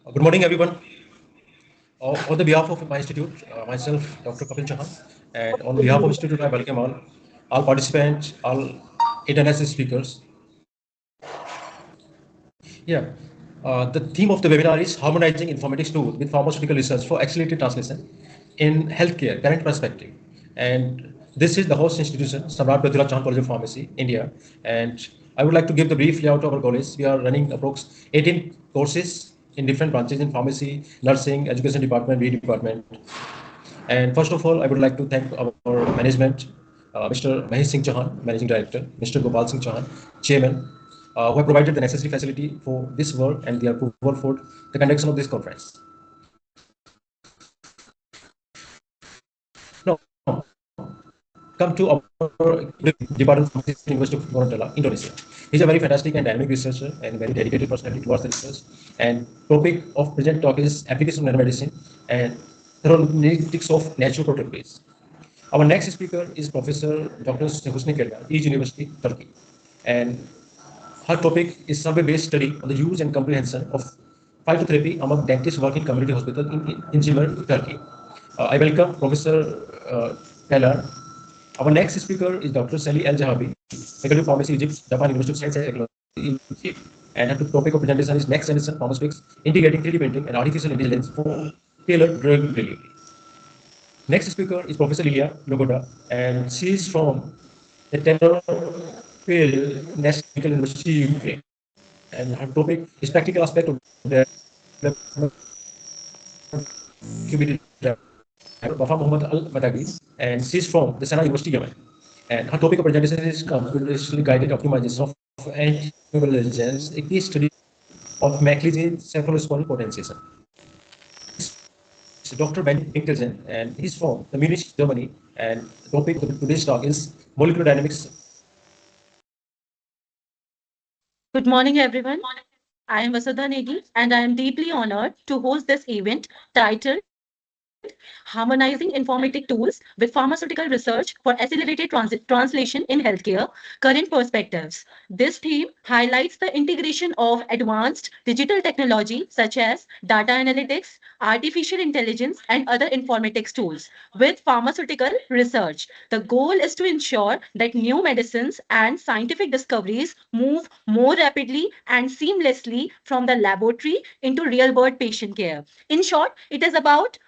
Good morning, everyone. On the behalf of my institute, myself, Dr. Kapil Chauhan, and on behalf of institute, I welcome all participants, all international speakers. Yeah, the theme of the webinar is harmonizing informatics tool with pharmaceutical research for accelerated translation in healthcare, current perspective. And this is the host institution, Samrat Prithviraj Chauhan College of Pharmacy, India. And I would like to give the brief layout of our college. We are running approx 18 courses in different branches in pharmacy, nursing, education department, B department. And first of all, I would like to thank our management, Mr. Mahesh Singh Chauhan, Managing Director, Mr. Gopal Singh Chauhan, Chairman, who have provided the necessary facility for this work and their approval for the conduction of this conference. Now, come to our Department of Pharmacy, University of Gorontalo, Indonesia. He's a very fantastic and dynamic researcher and very dedicated personality towards the research. And topic of present talk is application of nanomedicine and therapeutic of natural product base. Our next speaker is Professor Dr. Husni Keria, East University, Turkey. And her topic is survey-based study on the use and comprehension of phytotherapy among dentists working in community hospital in Izmir, Turkey. I welcome Professor Keller. Our next speaker is Dr. Sally Al Jahabi, Faculty of Pharmacy, Egypt, Japan University of Science and Technology, Egypt. And her topic of presentation is next generation pharmaceutics, integrating 3D printing and artificial intelligence for tailored drug delivery. Next speaker is Professor Lilia Logoda, and she is from the Tenor National University, UK. And her topic is practical aspect of the QBD Wafa Muhammad Al Matagi, and she is from the Sana University, Yemen. And her topic of presentation is computationally guided optimization of anti-intelligence, a case study of McLean cephalospinal potentiation. Dr. Ben Pinkelsen, and he's from the Munich, Germany. And the topic of today's talk is molecular dynamics. Good morning, everyone. I am Vasudha Negi, and I am deeply honored to host this event titled Harmonizing Informatic Tools with Pharmaceutical Research for Accelerated Translation in Healthcare Current Perspectives. This theme highlights the integration of advanced digital technology such as data analytics, artificial intelligence, and other informatics tools with pharmaceutical research. The goal is to ensure that new medicines and scientific discoveries move more rapidly and seamlessly from the laboratory into real world patient care. In short, it is about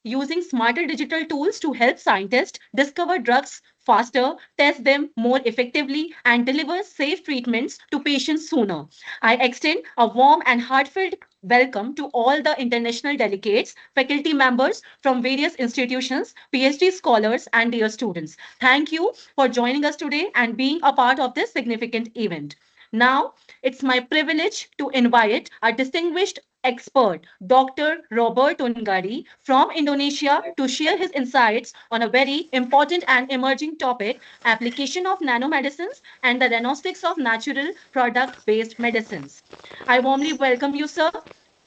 using smarter digital tools to help scientists discover drugs faster, test them more effectively, and deliver safe treatments to patients sooner. I extend a warm and heartfelt welcome to all the international delegates, faculty members from various institutions, PhD scholars, and dear students. Thank you for joining us today and being a part of this significant event. Now, it's my privilege to invite our distinguished expert, Dr. Robert Ungari from Indonesia, to share his insights on a very important and emerging topic, application of nanomedicines and the diagnostics of natural product-based medicines. I warmly welcome you, sir,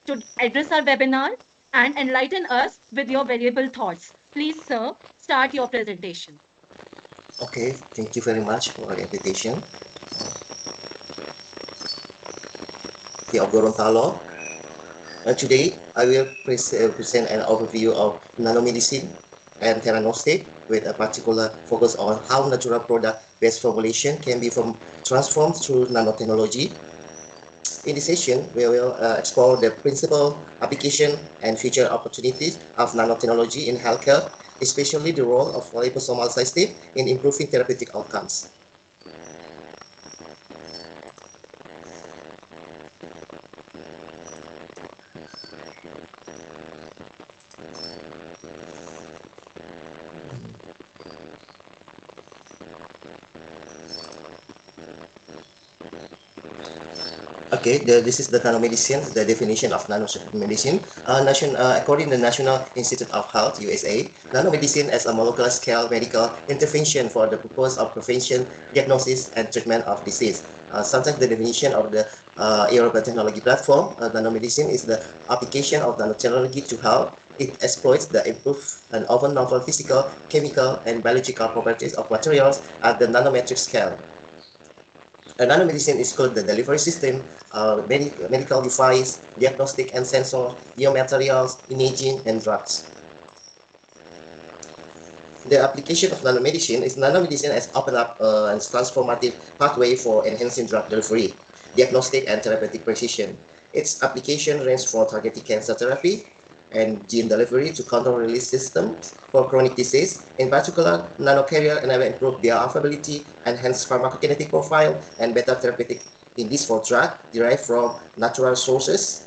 to address our webinar and enlighten us with your valuable thoughts. Please, sir, start your presentation. Okay, thank you very much for the invitation. Of Gorontalo. Today, I will present an overview of nanomedicine and therapeutic with a particular focus on how natural product-based formulation can be transformed through nanotechnology. In this session, we will explore the principal application and future opportunities of nanotechnology in healthcare, especially the role of liposomal system in improving therapeutic outcomes. Okay, this is the nanomedicine, the definition of nanomedicine. According to the National Institute of Health, USA, nanomedicine is a molecular scale medical intervention for the purpose of prevention, diagnosis, and treatment of disease. Sometimes the definition of the European technology platform, nanomedicine, is the application of nanotechnology to health. It exploits the improved and often novel physical, chemical, and biological properties of materials at the nanometric scale. A nanomedicine is called the delivery system, medical device, diagnostic and sensor, biomaterials, imaging, and drugs. The application of nanomedicine has opened up a transformative pathway for enhancing drug delivery, diagnostic and therapeutic precision. Its application range from targeted cancer therapy and gene delivery to control release systems for chronic disease. In particular, nanocarrier enable improved bioavailability, enhanced pharmacokinetic profile, and better therapeutic index for drug derived from natural sources.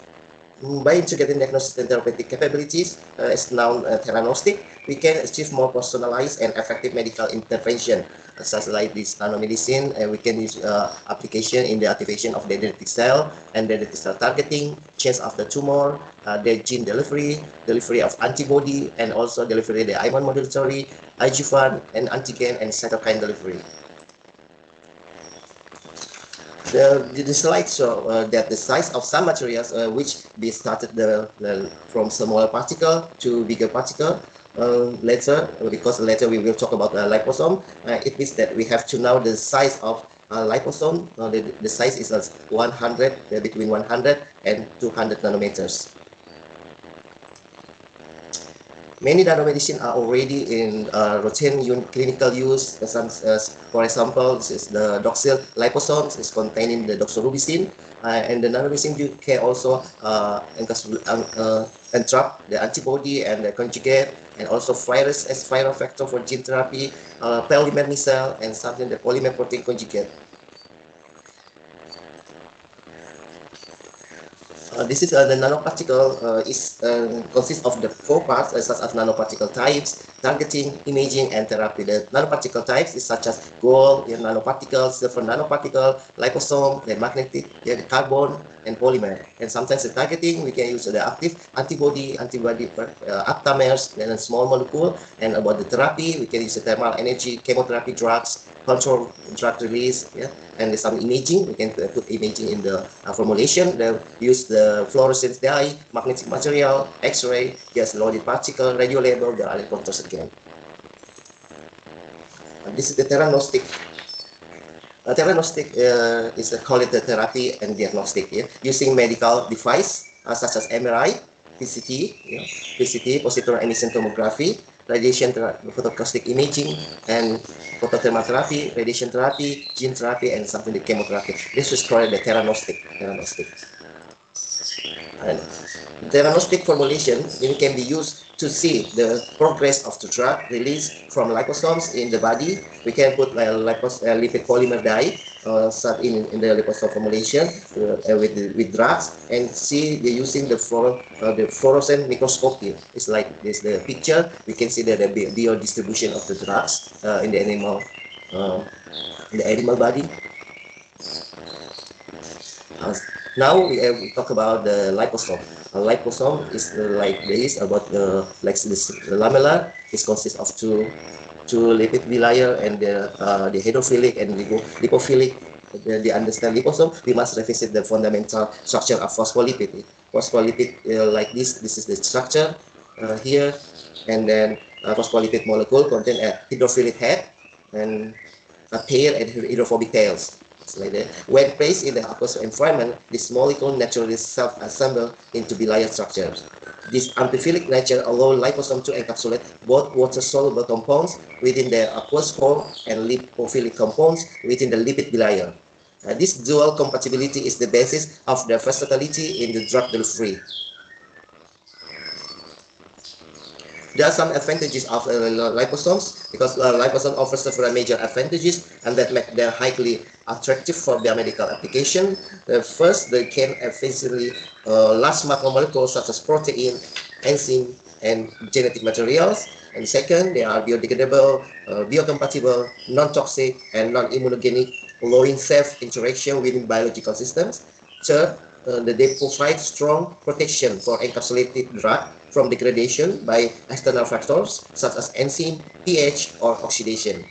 By integrating diagnostic and therapeutic capabilities, as known theranostic, we can achieve more personalized and effective medical intervention, such like this nanomedicine, and we can use application in the activation of the dendritic cell and dendritic cell targeting, change of the tumor, the gene delivery, delivery of antibody, and also delivery the immune modulatory, adjuvant, and antigen and cytokine delivery. The slide show that the size of some materials which we started from smaller particle to bigger particle later, because later we will talk about liposome. It means that we have to know the size of liposome. The size is 100, between 100 and 200 nanometers. Many nanomedicine are already in routine clinical use. For example, this is the doxyl liposomes is containing the doxorubicin, and the nanomedicine can also entrap the antibody and the conjugate, and also virus as viral vector for gene therapy, polymer micelle, and something the polymer protein conjugate. This is the nanoparticle consists of the 4 parts such as nanoparticle types, targeting, imaging, and therapy. The nanoparticle types is such as gold, nanoparticle, silver nanoparticle, liposome, the magnetic, the carbon, and polymer. And sometimes the targeting, we can use the active antibody aptamers, then a small molecule. And about the therapy, we can use the thermal energy, chemotherapy drugs, control drug release, and some imaging. We can put imaging in the formulation. They use the fluorescence dye, magnetic material, X-ray, gas loaded particle, radio label, the electrons again. This is the theranostic. Theranostic is called the therapy and diagnostic, using medical device such as MRI, PCT, positron emission tomography, radiation photoacoustic imaging, and photothermal therapy, radiation therapy, gene therapy, and something the chemotherapy. This is called the theranostic. And theranostic formulation can be used to see the progress of the drug released from liposomes in the body. We can put lipid polymer dye in the liposome formulation with drugs, and see using the fluorescent microscopy. It's like this the picture. We can see the biodistribution of the drugs in the animal body. Now we talk about the liposome. A liposome is like this, about like this lamellar. It consists of two lipid bilayer, and the hydrophilic and lipophilic. The understand liposome, we must revisit the fundamental structure of phospholipid. Phospholipid like this. This is the structure here, and then phospholipid molecule contain a hydrophilic head and a tail and hydrophobic tails. Like that. When placed in the aqueous environment, this molecule naturally self-assemble into bilayer structures. This amphiphilic nature allows liposome to encapsulate both water-soluble compounds within the aqueous form and lipophilic compounds within the lipid bilayer. This dual compatibility is the basis of the versatility in the drug delivery. There are some advantages of liposomes, because liposome offers several major advantages, and that make them highly attractive for biomedical application. First, they can efficiently large macromolecules such as protein, enzyme, and genetic materials. And second, they are biodegradable, biocompatible, non-toxic, and non-immunogenic, allowing safe interaction within biological systems. Third, they provide strong protection for encapsulated drug from degradation by external factors such as enzyme, pH, or oxidation.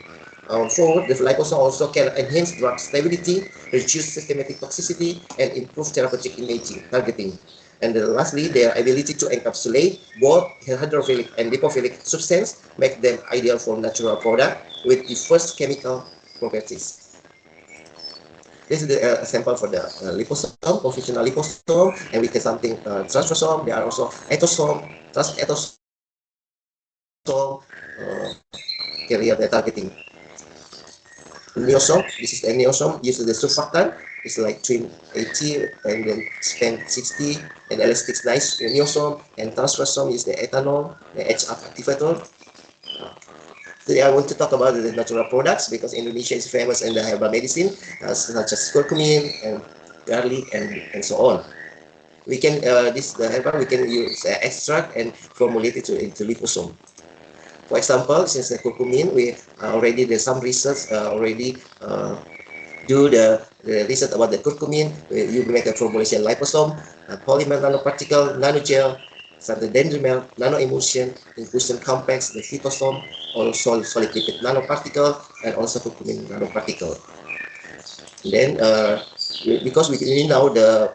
Fourth, the liposome also can enhance drug stability, reduce systematic toxicity, and improve therapeutic imaging targeting. And lastly, their ability to encapsulate both hydrophilic and lipophilic substance make them ideal for natural product with diverse chemical properties. This is the sample for the liposome, conventional liposome, and we get something transposome. There are also etosome, etosome carrier the targeting. Neosome, this is a neosome, uses the surfactant, it's like twin 80 and then span 60, and elastic nice neosome, and transposome is the ethanol, the HR activator. Today I want to talk about the natural products because Indonesia is famous in the herbal medicine, such as curcumin and garlic and so on. We can the herbal we can use extract and formulate it into liposome. For example, since the curcumin, we already there's some research already do the research about the curcumin. You make a formulation liposome, polymer nanoparticle, nanogel, something dendrimer, nanoemulsion, inclusion complex, the phytosome, also solid lipid nanoparticle, and also curcumin nanoparticle. Then, because we know the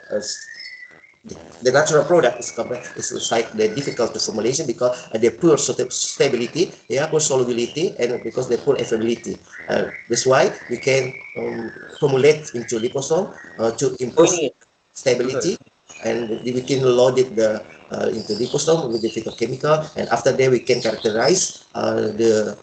natural product is like the difficult to formulation because they poor stability, poor solubility, and because they poor affability. That's why we can formulate into liposome to improve stability, and we can load it into liposome with the phytochemical, and after that we can characterize the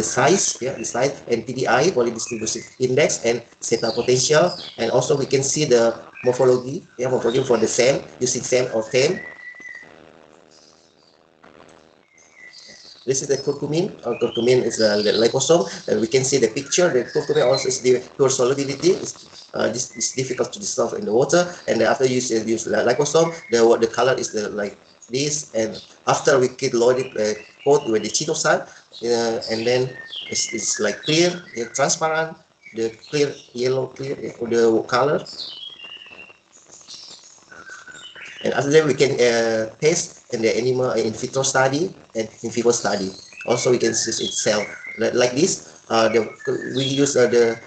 size, the size, and PDI, polydistribution index, and zeta potential, and also we can see the morphology, morphology for the cell using cell or TEM. This is the curcumin. Curcumin is the liposome, and we can see the picture. The curcumin also is the pure solubility. This is difficult to dissolve in the water, and after you use liposome, the color is like this. And after we can load it, coat with the chitosan, and then it's like clear, transparent, the clear yellow, clear the color. And after that, we can test in the animal in vitro study and in vivo study. Also, we can use it cell like this. We use the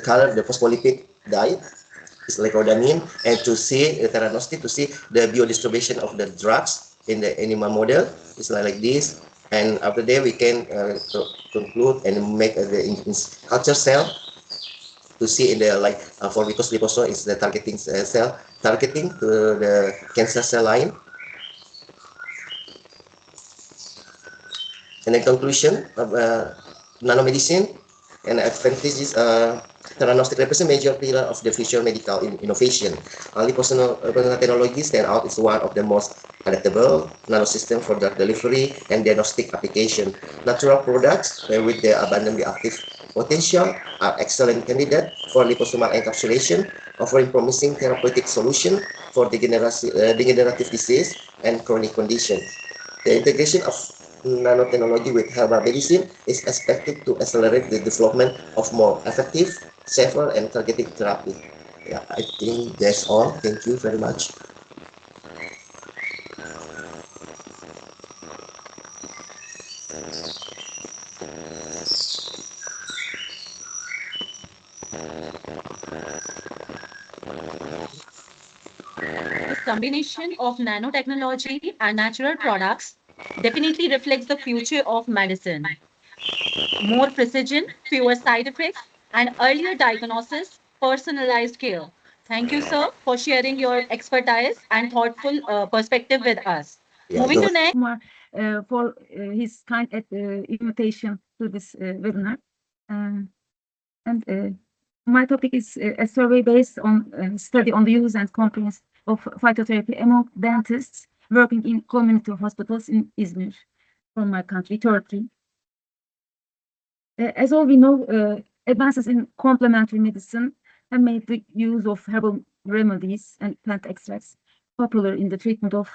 color, the phospholipid dye, is like rhodamine, and to see the theranostic, to see the biodistribution of the drugs in the animal model. It's like this. And after that, we can conclude and make the culture cell to see in the for because liposome is the targeting cell targeting to the cancer cell line. And the conclusion of nanomedicine and advantages theranostic represent major pillar of the future medical innovation. Liposome technology stand out is one of the most adaptable nanosystem for drug delivery and diagnostic application. Natural products with their abundant reactive potential are excellent candidate for liposomal encapsulation, offering promising therapeutic solution for degenerative disease and chronic condition. The integration of nanotechnology with herbal medicine is expected to accelerate the development of more effective, safer, and targeted therapy. Yeah, I think that's all. Thank you very much. This combination of nanotechnology and natural products definitely reflects the future of medicine. More precision, fewer side effects, and earlier diagnosis, personalized care. Thank you, sir, for sharing your expertise and thoughtful perspective with us. Yeah, Moving to next. Kumar for his kind invitation to this webinar. And my topic is a survey based on study on the use and compliance of phytotherapy among dentists working in community hospitals in Izmir, from my country, Turkey. As all we know, advances in complementary medicine have made the use of herbal remedies and plant extracts popular in the treatment of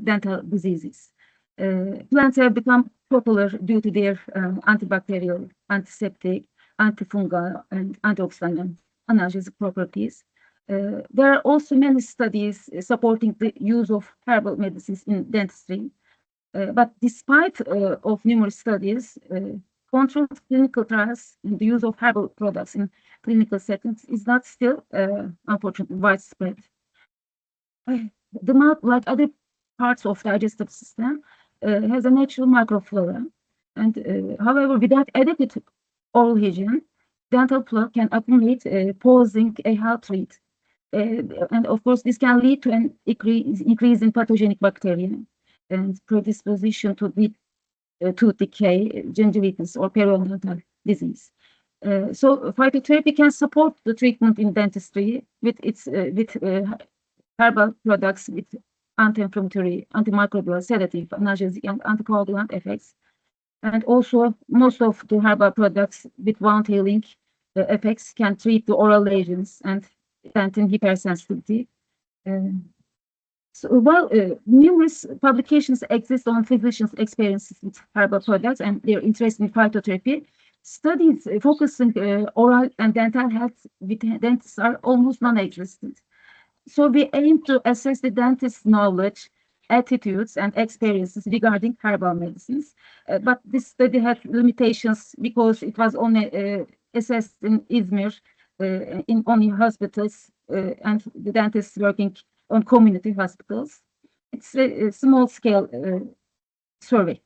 dental diseases. Plants have become popular due to their antibacterial, antiseptic, antifungal, and antioxidant analgesic properties. There are also many studies supporting the use of herbal medicines in dentistry. But despite of numerous studies, controlled clinical trials and the use of herbal products in clinical settings is not still, unfortunately, widespread. The mouth, like other parts of the digestive system, has a natural microflora, and however, without adequate oral hygiene, dental plaque can accumulate, posing a health threat. And of course, this can lead to an increase in pathogenic bacteria and predisposition to tooth decay, gingivitis, or periodontal disease. So phytotherapy can support the treatment in dentistry with herbal products with anti-inflammatory, antimicrobial, sedative, analgesic, and anticoagulant effects. And also, most of the herbal products with wound healing effects can treat the oral lesions and dentin hypersensitivity. Numerous publications exist on physicians' experiences with herbal products and their interest in phytotherapy. Studies focusing oral and dental health with dentists are almost non-existent. So we aim to assess the dentist's knowledge, attitudes, and experiences regarding herbal medicines. But this study had limitations because it was only assessed in Izmir, in only hospitals, and the dentists working on community hospitals. It's a small-scale survey.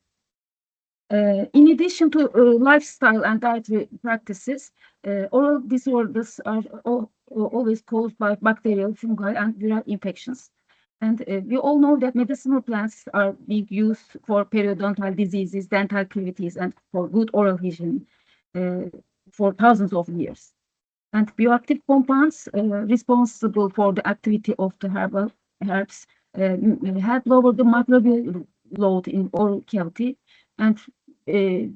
In addition to lifestyle and dietary practices, oral disorders are always caused by bacterial, fungal, and viral infections. And we all know that medicinal plants are being used for periodontal diseases, dental cavities, and for good oral hygiene for thousands of years. And bioactive compounds responsible for the activity of the herbal herbs help lower the microbial load in oral cavity, and they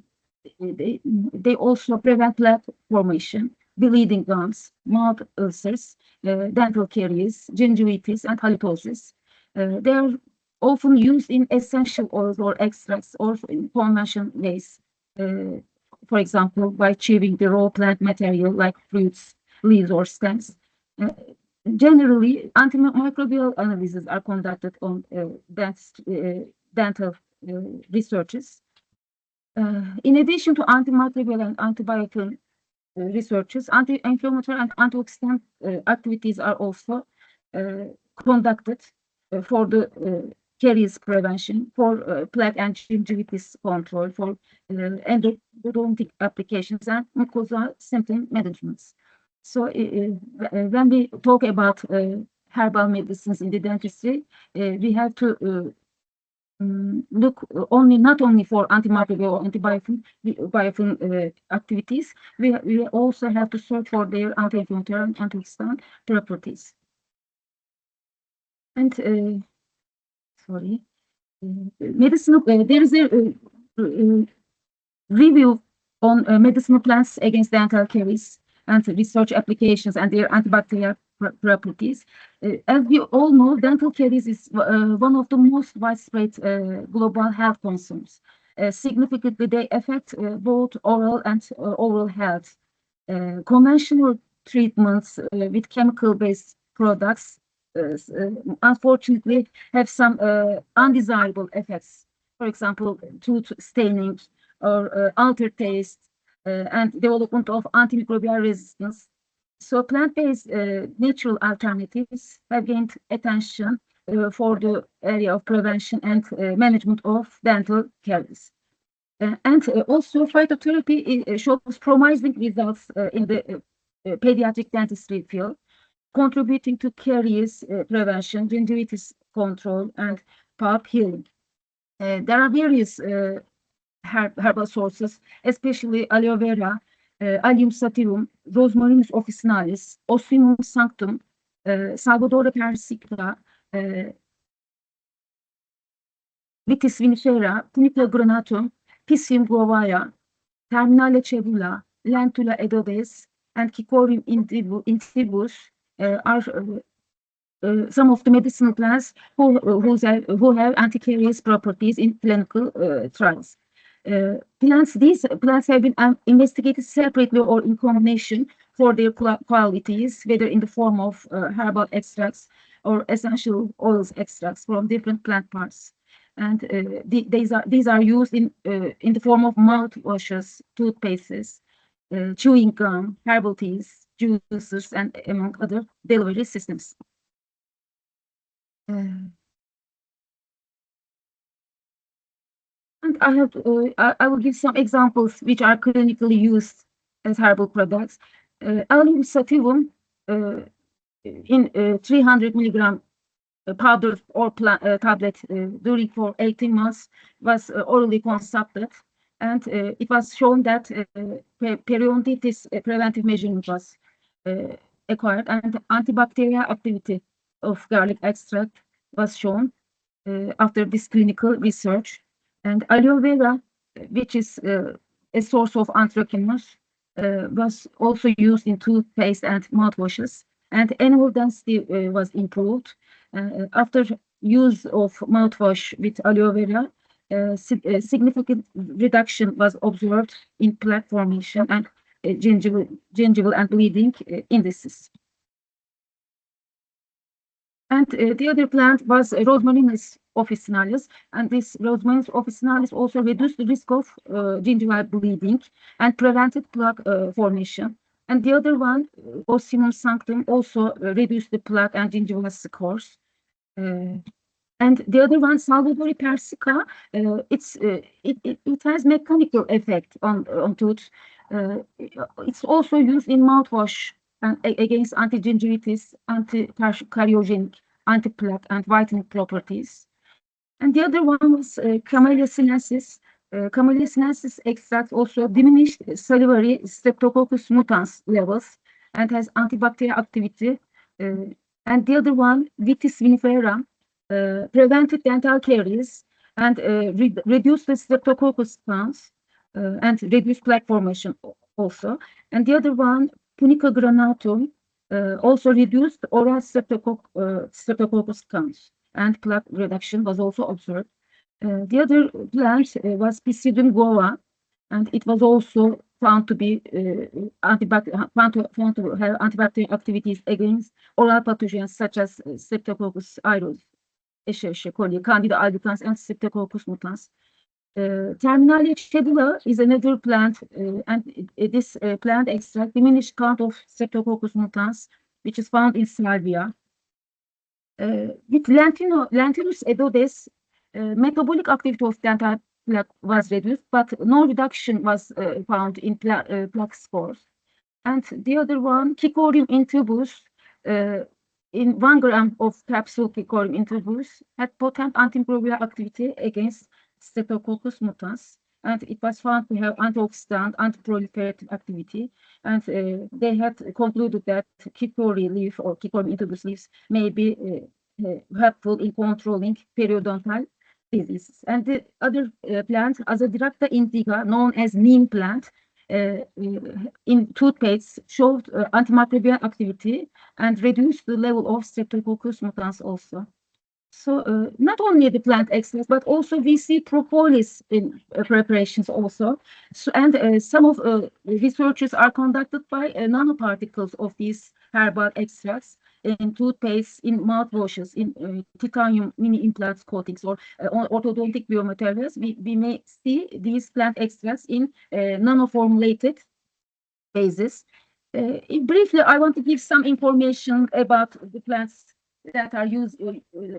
also prevent plaque formation, bleeding gums, mouth ulcers, dental caries, gingivitis, and halitosis. They are often used in essential oils or extracts or in conventional ways. For example, by chewing the raw plant material like fruits, leaves, or stems. Generally, antimicrobial analyses are conducted on dental researches. In addition to antimicrobial and antibiotic researches, anti-inflammatory and antioxidant activities are also conducted for the caries prevention, for plaque and gingivitis control, for endodontic applications, and mucosal symptom managements. So when we talk about herbal medicines in the dentistry, we have to look not only for antimicrobial or antibiotic activities, we also have to search for their anti-inflammatory and antioxidant properties. And medicinal. There is a review on medicinal plants against dental caries and research applications and their antibacterial properties. As we all know, dental caries is one of the most widespread global health concerns. Significantly, they affect both oral and oral health. Conventional treatments with chemical-based products unfortunately have some undesirable effects. For example, tooth staining or altered taste and development of antimicrobial resistance. So plant-based natural alternatives have gained attention for the area of prevention and management of dental caries. And also phytotherapy shows promising results in the pediatric dentistry field, contributing to caries prevention, gingivitis control, and pulp healing. There are various herbal sources, especially aloe vera, Allium sativum, Rosmarinus officinalis, Osminum sanctum, Salvadora persicula, Vitis vinifera, Punicula granatum, Piscium guavaya, Terminale cebula, Lentula edodes, and Kikorium intibus are some of the medicinal plants who have anti-caries properties in clinical trials. These plants have been investigated separately or in combination for their qualities, whether in the form of herbal extracts or essential oils extracts from different plant parts. And these are used in the form of mouthwashes, toothpastes, chewing gum, herbal teas, juices, and among other delivery systems. And I will give some examples which are clinically used as herbal products. Allium sativum in 300 milligram powder or tablet during for 18 months was orally consumed, and it was shown that periodontitis preventive measurement was acquired, and antibacterial activity of garlic extract was shown after this clinical research. And aloe vera, which is a source of anthraquinones, was also used in toothpaste and mouthwashes, and animal density was improved. After use of mouthwash with aloe vera, significant reduction was observed in plaque formation and gingival and bleeding indices. And the other plant was Rosmarinus officinalis, and this Rosmarinus officinalis also reduced the risk of gingival bleeding and prevented plaque formation. And the other one, Ossimum sanctum, also reduced the plaque and gingival scores. And the other one, Salvadori persica, it has mechanical effect on tooth. It's also used in mouthwash and against anti-gingivitis, anti-cariogenic, anti-plaque, and whitening properties. And the other one was Camellia sinensis. Camellia sinensis extract also diminished salivary Streptococcus mutans levels and has antibacterial activity. And the other one, Vitis vinifera, prevented dental caries and reduced the Streptococcus counts and reduced plaque formation also. And the other one, Punica granatum, also reduced oral Streptococcus counts, and plaque reduction was also observed. The other plant was Pisidium guava, and it was also found to be found to have antibacterial activities against oral pathogens such as Streptococcus aureus, Escherichia coli, Candida albicans, and Streptococcus mutans. Terminalia cedula is another plant, and this plant extract diminished count of Streptococcus mutans, which is found in salvia. With Lentinus edodes, metabolic activity of dental plaque was reduced, but no reduction was found in plaque scores. And the other one, Kikorium intubus, in 1 gram of capsule Kikorium intubus, had potent antimicrobial activity against Streptococcus mutans, and it was found to have antioxidant, antiproliferative activity. And they had concluded that Kikori leaf or Kikorium intubus leaves may be helpful in controlling periodontal diseases. And the other plant, Azadirachta indica, known as neem plant, in toothpaste showed antimicrobial activity and reduced the level of Streptococcus mutans also. So not only the plant extracts, but also we see propolis in preparations also. So, and some of researches are conducted by nanoparticles of these herbal extracts in toothpaste, in mouthwashes, in titanium mini implants coatings or orthodontic biomaterials. We may see these plant extracts in nanoformulated basis. Briefly, I want to give some information about the plants that are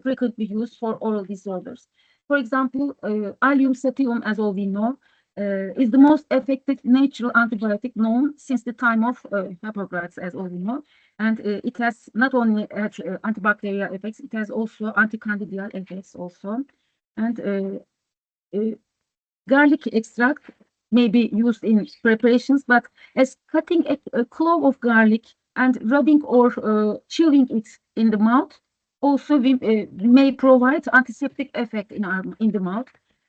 frequently used for oral disorders. For example, Allium sativum, as all we know, is the most effective natural antibiotic known since the time of Hippocrates, as all we know. And it has not only antibacterial effects, it has also anticandidial effects also. And garlic extract may be used in preparations, but as cutting a clove of garlic and rubbing or chewing it in the mouth also may provide antiseptic effect in the mouth.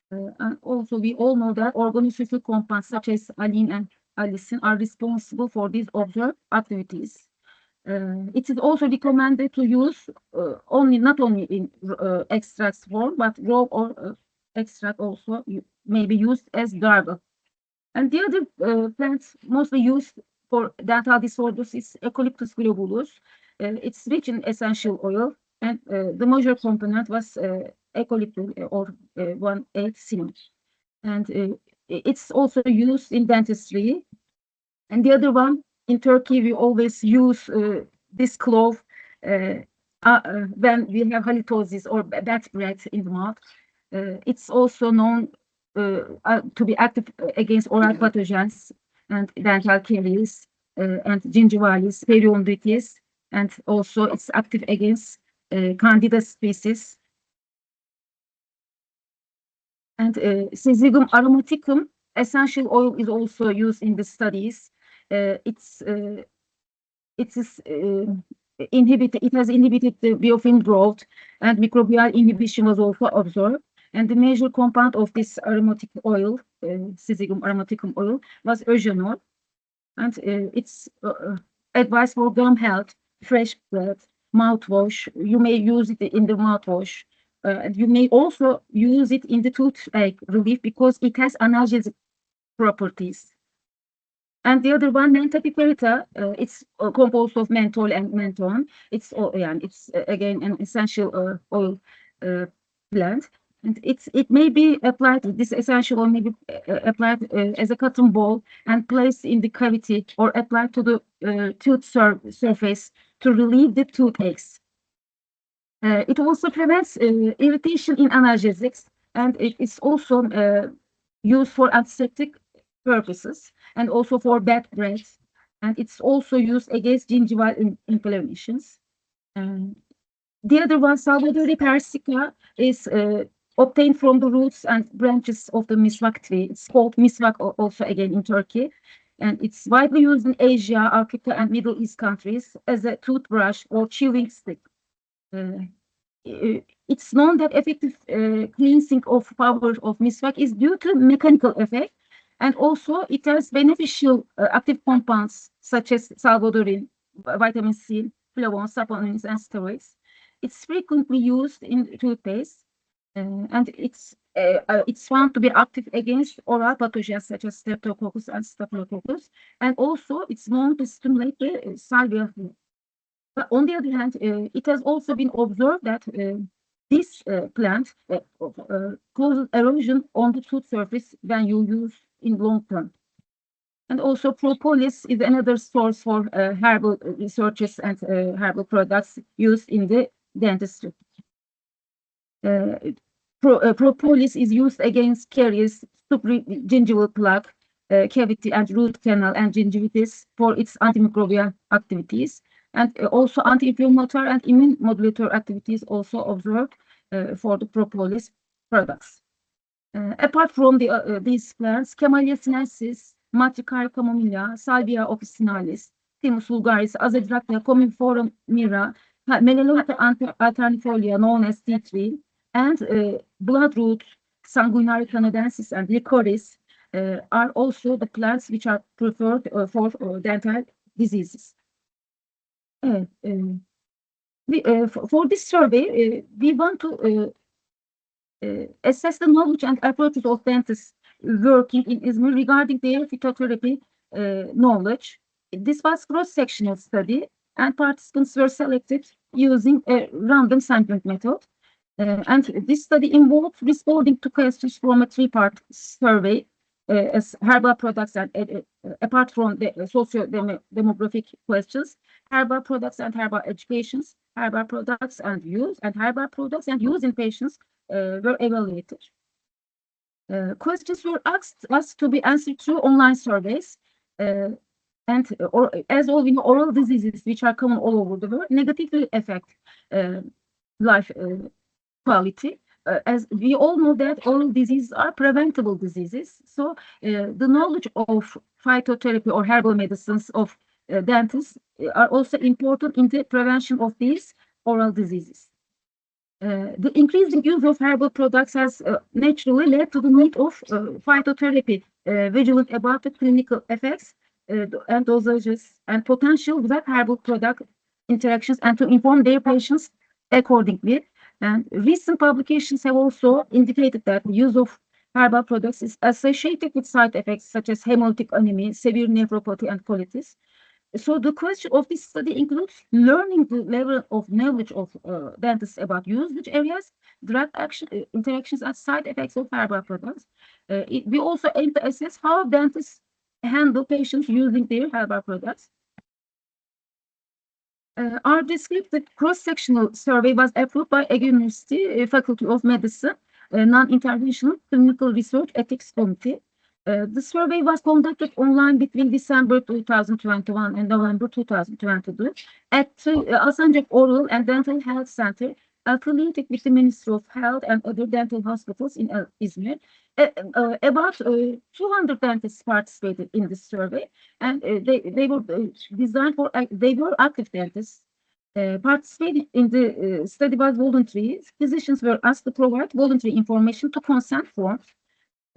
And also we all know that organosulfur compounds such as allene and allicin are responsible for these observed activities. It is also recommended to use not only in extracts form, but raw or extract also may be used as gargle. And the other plants mostly used for dental disorders is Eucalyptus globulus. It's rich in essential oil, and the major component was eucalyptus or 1,8-cinnamon. And it's also used in dentistry. And the other one, in Turkey, we always use this clove when we have halitosis or bad breath in the mouth. It's also known to be active against oral pathogens and dental caries and gingivalis, periodontitis, and also it's active against Candida species. And Syzygium aromaticum essential oil is also used in the studies. It is it has inhibited the biofilm growth, and microbial inhibition was also observed. And the major compound of this aromatic oil, Syzygium aromaticum oil, was eugenol. And it's advice for gum health, fresh breath, mouthwash. You may use it in the mouthwash. And you may also use it in the toothache relief because it has analgesic properties. And the other one, Mentha piperita, it's composed of menthol and menthone. It's again an essential oil plant, and it may be applied. This essential oil may be applied as a cotton ball and placed in the cavity or applied to the tooth surface to relieve the toothaches. It also prevents irritation in analgesics, and it is also used for antiseptic purposes and also for bad breath. And it's also used against gingival inflammations. The other one, Salvadori persica, is obtained from the roots and branches of the miswak tree. It's called miswak also again in Turkey. And it's widely used in Asia, Africa, and Middle East countries as a toothbrush or chewing stick. It's known that effective cleansing of power of miswak is due to mechanical effect, and also it has beneficial active compounds such as salvadorin, vitamin C, flavones, saponins, and steroids. It's frequently used in toothpaste, and it's found to be active against oral pathogens such as streptococcus and staphylococcus, and also it's known to stimulate the salivary flow. But on the other hand, it has also been observed that this plant causes erosion on the tooth surface when you use in long term. And also propolis is another source for herbal researches and herbal products used in the dentistry. Propolis is used against caries, subgingival plaque, cavity and root canal and gingivitis for its antimicrobial activities. And also anti-inflammatory and immune modulator activities also observed for the propolis products. Apart from these plants, Camellia sinensis, Matricaria camomilla, Salvia officinalis, Thymus vulgaris, Azadirachta commiforum mira, Melaleuca alternifolia, known as T3, and bloodroot, Sanguinaria canadensis, and licorice are also the plants which are preferred for dental diseases. For this survey, we want to assess the knowledge and approaches of dentists working in Izmir regarding their phytotherapy knowledge. This was cross-sectional study, and participants were selected using a random sampling method. And this study involved responding to questions from a three-part survey as herbal products and apart from the socio-demographic questions, herbal products and herbal educations, herbal products and use, and herbal products and use in patients were evaluated. Questions were asked to be answered through online surveys, as all we know, oral diseases, which are common all over the world, negatively affect life quality. As we all know that oral diseases are preventable diseases, so the knowledge of phytotherapy or herbal medicines of dentists are also important in the prevention of these oral diseases. The increasing use of herbal products has naturally led to the need of phytotherapy, vigilant about the clinical effects and dosages and potential with herbal product interactions, and to inform their patients accordingly. And recent publications have also indicated that the use of herbal products is associated with side effects such as hemolytic anemia, severe nephropathy, and colitis. So the question of this study includes learning the level of knowledge of dentists about usage areas, drug action interactions, and side effects of herbal products. We also aim to assess how dentists handle patients using their herbal products. Our descriptive cross-sectional survey was approved by Ege University Faculty of Medicine, non-interventional clinical research ethics committee. The survey was conducted online between December 2021 and November 2022 at Alsancak Oral and Dental Health Center, affiliated with the Ministry of Health and other dental hospitals in Izmir. About 200 dentists participated in this survey, and they were designed for, they were active dentists. Participating in the study was voluntary. Physicians were asked to provide voluntary information to consent forms.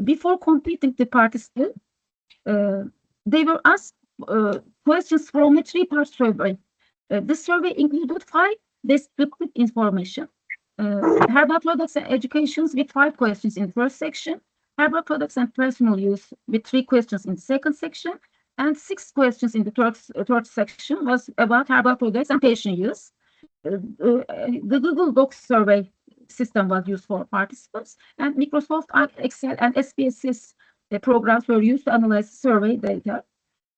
Before completing the participant, they were asked questions from a three-part survey. This survey included 5 descriptive information, herbal products and educations with 5 questions in the first section, herbal products and personal use with 3 questions in the second section, and 6 questions in the third section was about herbal products and patient use. The Google Docs survey system was used for participants, and Microsoft Excel and SPSS programs were used to analyze survey data.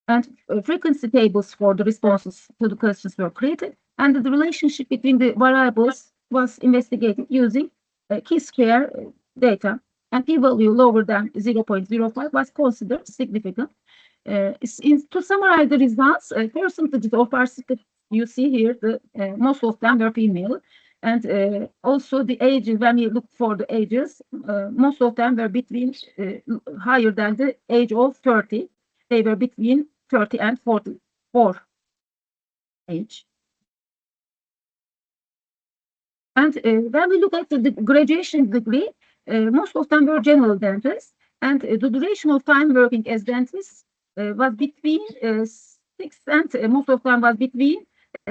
And frequency tables for the responses to the questions were created, and the relationship between the variables was investigated using chi-square data, and p-value lower than 0.05 was considered significant. To summarize the results, percentages of participants you see here, most of them were female, and also the age, when we look for the ages, most of them were between higher than the age of 30. They were between 30 and 44 age. And when we look at the graduation degree, most of them were general dentists, and the duration of time working as dentists was between 6 and most of them was between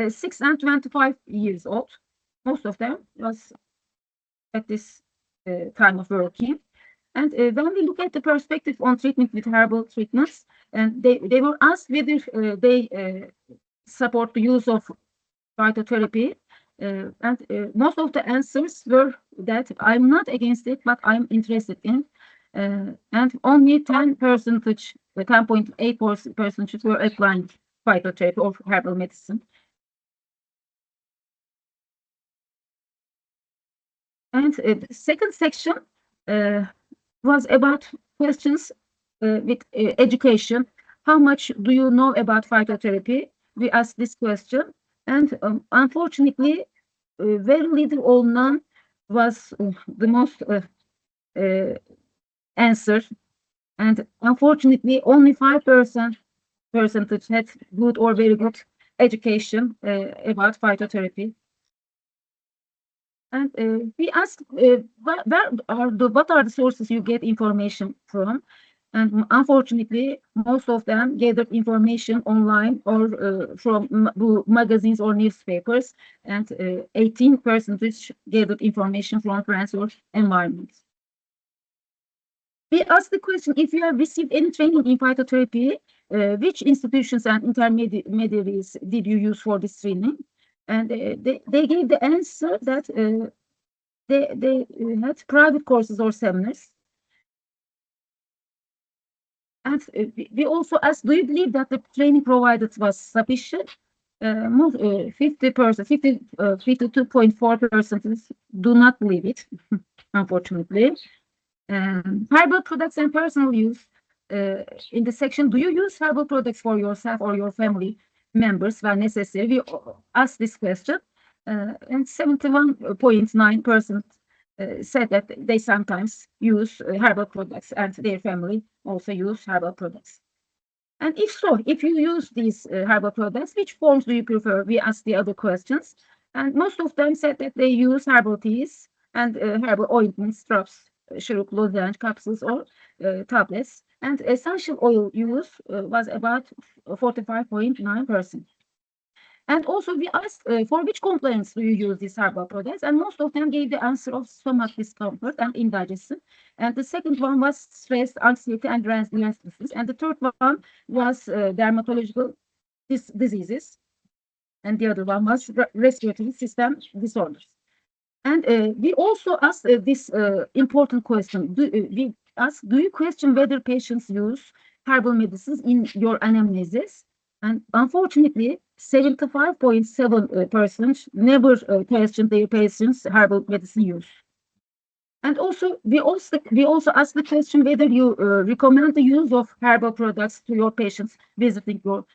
6 and 25 years old. Most of them was at this time of working. And when we look at the perspective on treatment with herbal treatments, and they were asked whether they support the use of phytotherapy, and most of the answers were that I'm not against it, but I'm interested in. And only 10.8% were applying phytotherapy or herbal medicine. And the second section was about questions with education. How much do you know about phytotherapy? We asked this question, and unfortunately, very little or none was the most answer. And unfortunately, only 5% had good or very good education about phytotherapy. And we asked what are the sources you get information from? And unfortunately, most of them gathered information online or from magazines or newspapers, and 18% gathered information from friends or environment. We asked the question, if you have received any training in phytotherapy, which institutions and intermediaries did you use for this training? And they gave the answer that they had private courses or seminars. And we also asked, do you believe that the training provided was sufficient? 52.4% do not believe it, unfortunately. Herbal products and personal use. In the section, do you use herbal products for yourself or your family members when necessary? We asked this question, and 71.9% said that they sometimes use herbal products, and their family also use herbal products. And if so, if you use these herbal products, which forms do you prefer? We asked the other questions, and most of them said that they use herbal teas and herbal ointments, drops, syrup, lozenge, capsules, or tablets. And essential oil use was about 45.9%. And also we asked for which complaints do you use these herbal products, and most of them gave the answer of stomach discomfort and indigestion. And the second one was stress, anxiety, and restlessness. And the third one was dermatological diseases. And the other one was respiratory system disorders. And we also asked this important question. We asked, do you question whether patients use herbal medicines in your anamnesis? And unfortunately, 75.7% never questioned their patients' herbal medicine use. And also, we also ask the question whether you recommend the use of herbal products to your patients visiting your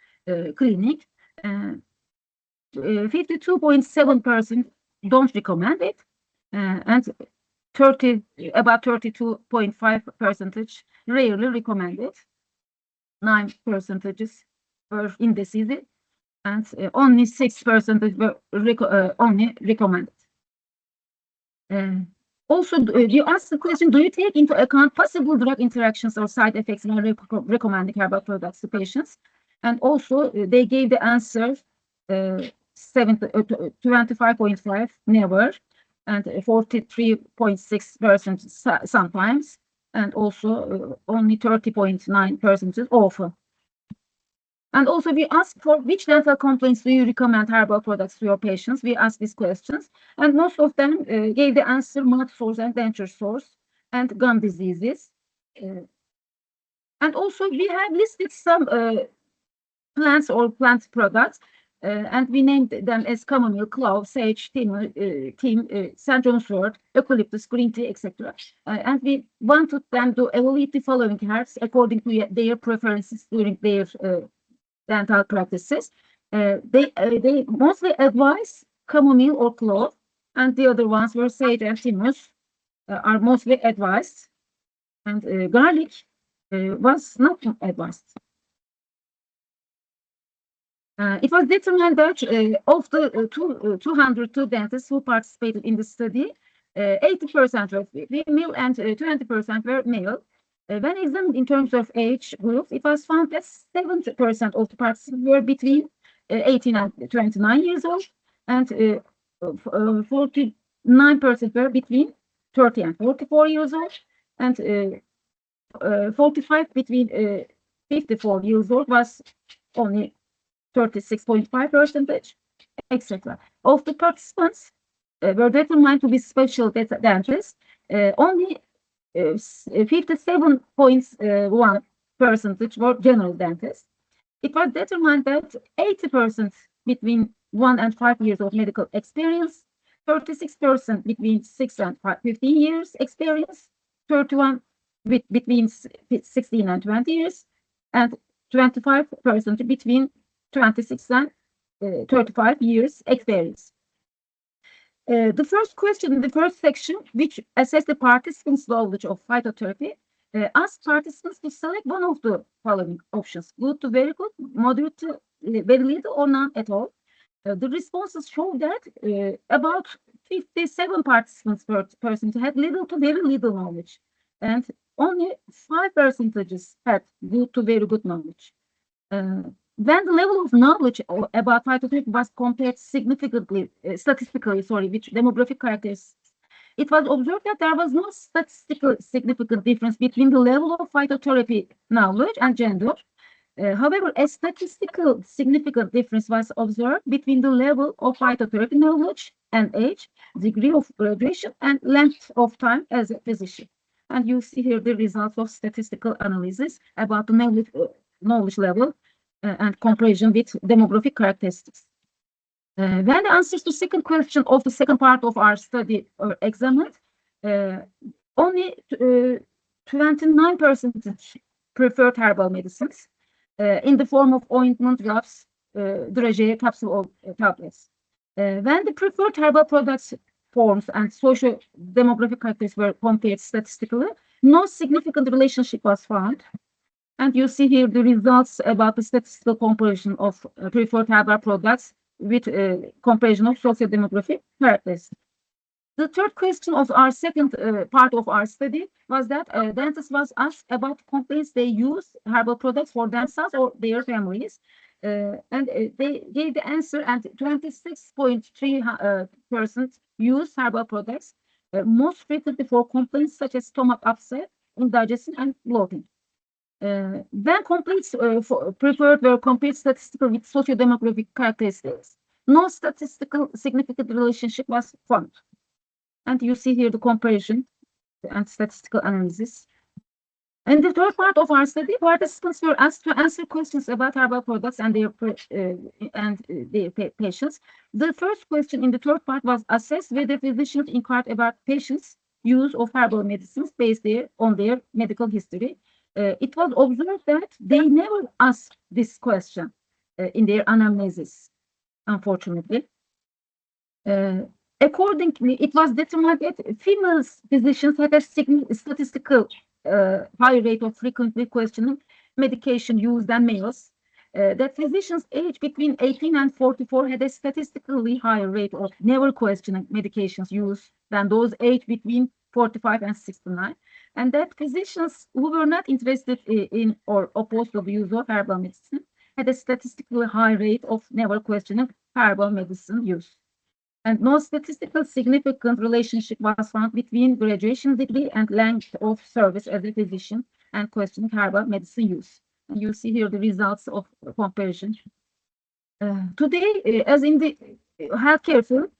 clinic. 52.7% don't recommend it, and about 32.5% rarely recommend it. 9% were indecisive, and only 6% were only recommended. Also, you asked the question, do you take into account possible drug interactions or side effects when recommending herbal products to patients? And also, they gave the answer 25.5 never, and 43.6% sometimes, and also only 30.9% often. And also, we ask for which dental complaints do you recommend herbal products to your patients? We ask these questions, and most of them gave the answer mouth sores and denture sores and gum diseases. And also, we have listed some plants or plant products, and we named them as chamomile, clove, sage, thyme, centrumsword, eucalyptus, green tea, etc. And we wanted them to evaluate the following herbs according to their preferences during their dental practices. They mostly advise chamomile or clove, and the other ones were sage and thymus are mostly advised, and garlic was not advised. It was determined that of the 202 dentists who participated in the study, 80% were female and 20% were male. When examined in terms of age groups, it was found that 70% of the participants were between 18 and 29 years old, and 49% were between 30 and 44 years old, and 45 between 54 years old was only 36.5%, etc. Of the participants were determined to be special dentists. Only 57.1% were general dentists. It was determined that 80% between 1 and 5 years of medical experience, 36% between 6 and 15 years experience, 31 between 16 and 20 years, and 25% between 26 and 35 years experience. The first question in the first section, which assessed the participants' knowledge of phytotherapy, asked participants to select one of the following options: good to very good, moderate to very little, or none at all. The responses show that about 57 participants per person had little to very little knowledge, and only 5% had good to very good knowledge. When the level of knowledge about phytotherapy was compared statistically, with demographic characteristics, it was observed that there was no statistical significant difference between the level of phytotherapy knowledge and gender. However, a statistical significant difference was observed between the level of phytotherapy knowledge and age, degree of graduation, and length of time as a physician. And you see here the results of statistical analysis about the knowledge level and comparison with demographic characteristics. When the answers to second question of the second part of our study are examined, only 29% preferred herbal medicines in the form of ointment, drops, dragée, capsule, or tablets. When the preferred herbal products forms and social demographic characteristics were compared statistically, no significant relationship was found. And you see here the results about the statistical comparison of preferred herbal products with comparison of socio-demographic characteristics. The third question of our second part of our study was that dentists was asked about complaints they use herbal products for themselves or their families. And they gave the answer, and 26.3% use herbal products, most frequently for complaints such as stomach upset, indigestion, and bloating. When complaints preferred were compared statistically with socio-demographic characteristics, no statistical significant relationship was found. And you see here the comparison and statistical analysis. In the third part of our study, participants were asked to answer questions about herbal products and their patients. The first question in the third part was assess whether physicians inquired about patients use of herbal medicines based on their medical history. It was observed that they never asked this question in their anamnesis, unfortunately. Accordingly, it was determined that female physicians had a statistical high rate of frequently questioning medication use than males. That physicians aged between 18 and 44 had a statistically higher rate of never questioning medications use than those aged between 45 and 69. And that physicians who were not interested in or opposed to the use of herbal medicine had a statistically high rate of never questioning herbal medicine use. And no statistical significant relationship was found between graduation degree and length of service as a physician and questioning herbal medicine use. And you see here the results of comparison. Today, as in the healthcare field,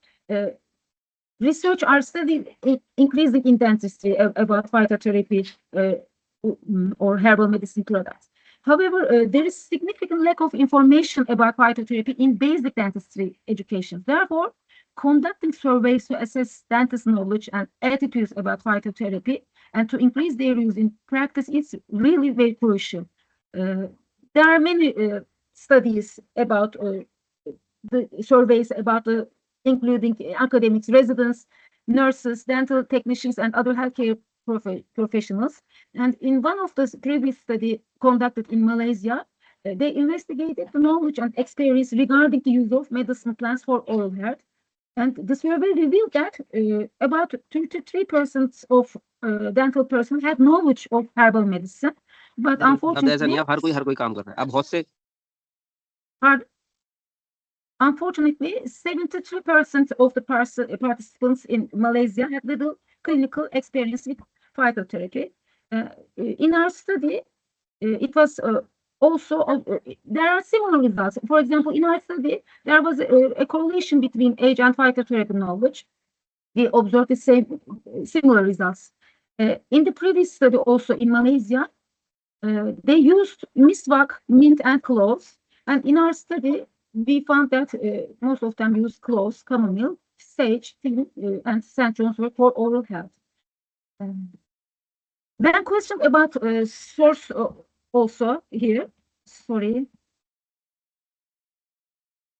research are studying increasing in dentistry about phytotherapy or herbal medicine products. However, there is significant lack of information about phytotherapy in basic dentistry education. Therefore, conducting surveys to assess dentist knowledge and attitudes about phytotherapy and to increase their use in practice is really very crucial. There are many studies about the surveys about including academics, residents, nurses, dental technicians, and other healthcare professionals. And in one of the previous study conducted in Malaysia, they investigated the knowledge and experience regarding the use of medicinal plants for oral health. And the survey revealed that about 33% of dental persons had knowledge of herbal medicine, but unfortunately, unfortunately, 73% of the participants in Malaysia had little clinical experience with phytotherapy. In our study, it was also, there are similar results. For example, in our study, there was a correlation between age and phytotherapy knowledge. We observed the similar results. In the previous study, also in Malaysia, they used miswak, mint, and cloves. And in our study, we found that most of them used cloves, chamomile, sage, and St. John's wort for oral health. When questioned about source also here, sorry.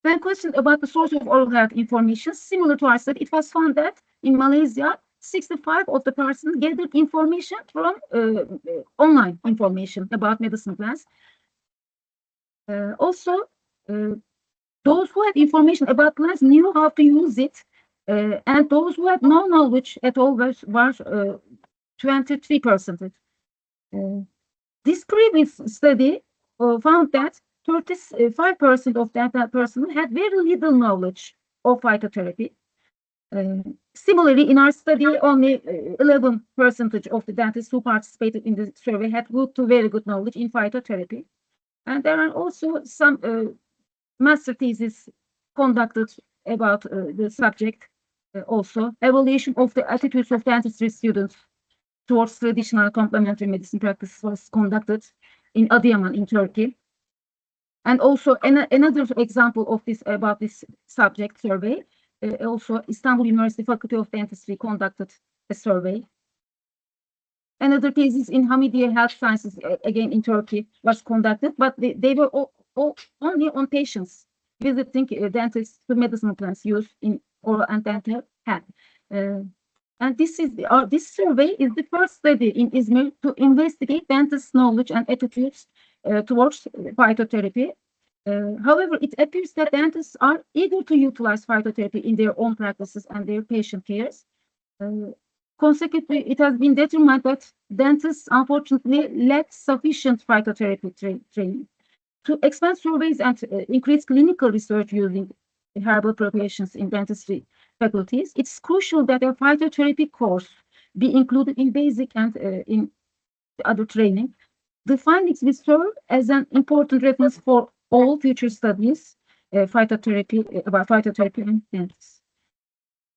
When questioned about the source of oral health information, similar to our study, it was found that in Malaysia, 65 of the persons gathered information from online information about medicine plants. Also, those who had information about plants knew how to use it, and those who had no knowledge at all were 23%. This previous study found that 35% of dental personnel had very little knowledge of phytotherapy. Similarly, in our study, only 11% of the dentists who participated in the survey had good to very good knowledge in phytotherapy. And there are also some master theses conducted about the subject. Also, evaluation of the attitudes of dentistry students towards traditional complementary medicine practice was conducted in Adıyaman in Turkey. And also another example of this about this subject survey, also Istanbul University Faculty of Dentistry conducted a survey. Another thesis in Hamidiye Health Sciences, again in Turkey, was conducted, but they were all only on patients visiting dentists to medicinal plants used in oral and dental health. And this survey is the first study in Izmir to investigate dentists' knowledge and attitudes towards phytotherapy. However, it appears that dentists are eager to utilize phytotherapy in their own practices and their patient cares. Consequently, it has been determined that dentists unfortunately lack sufficient phytotherapy training. To expand surveys and increase clinical research using herbal preparations in dentistry faculties, it's crucial that a phytotherapy course be included in basic and in other training. The findings will serve as an important reference for all future studies about phytotherapy and dentists.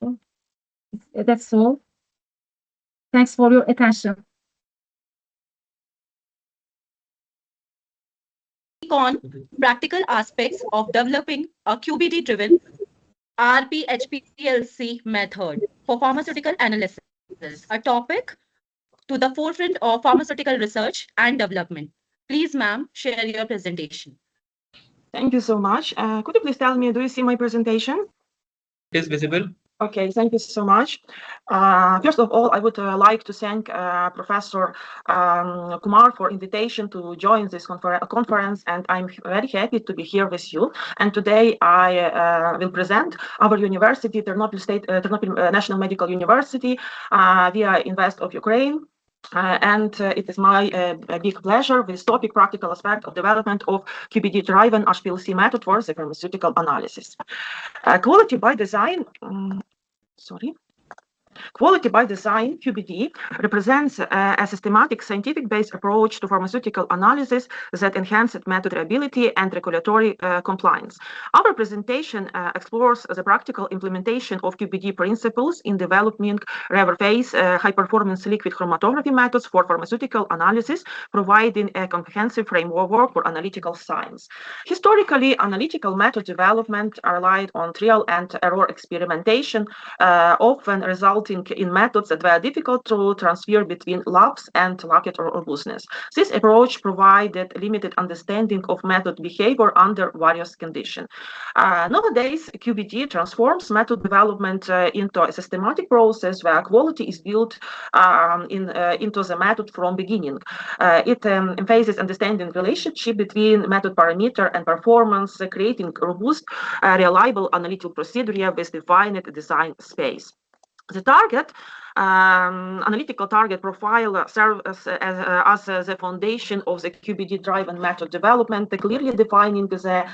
So, that's all. Thanks for your attention. On practical aspects of developing a QBD-driven RPHPLC method for pharmaceutical analysis. a topic to the forefront of pharmaceutical research and development. Please, ma'am, share your presentation. Thank you so much. Could you please tell me, do you see my presentation? It is visible. Okay, thank you so much. First of all, I would like to thank Professor Kumar for invitation to join this conference, and I'm very happy to be here with you. And today I will present our university, Ternopil National Medical University, via Invest of Ukraine. And it is my big pleasure with topic practical aspect of development of QPD-driven HPLC method for the pharmaceutical analysis. Quality by design, sorry. Quality by design, QBD, represents a systematic scientific-based approach to pharmaceutical analysis that enhances method reliability and regulatory compliance. Our presentation explores the practical implementation of QBD principles in developing rare phase high-performance liquid chromatography methods for pharmaceutical analysis, providing a comprehensive framework for analytical science. Historically, analytical method development relied on trial and error experimentation, often resulting in methods that were difficult to transfer between labs and lacked robustness. This approach provided limited understanding of method behavior under various conditions. Nowadays, QBD transforms method development into a systematic process where quality is built into the method from beginning. It emphasizes understanding relationship between method parameter and performance, creating robust, reliable analytical procedure with defined design space. The target analytical target profile serves as the foundation of the QBD-driven method development, clearly defining the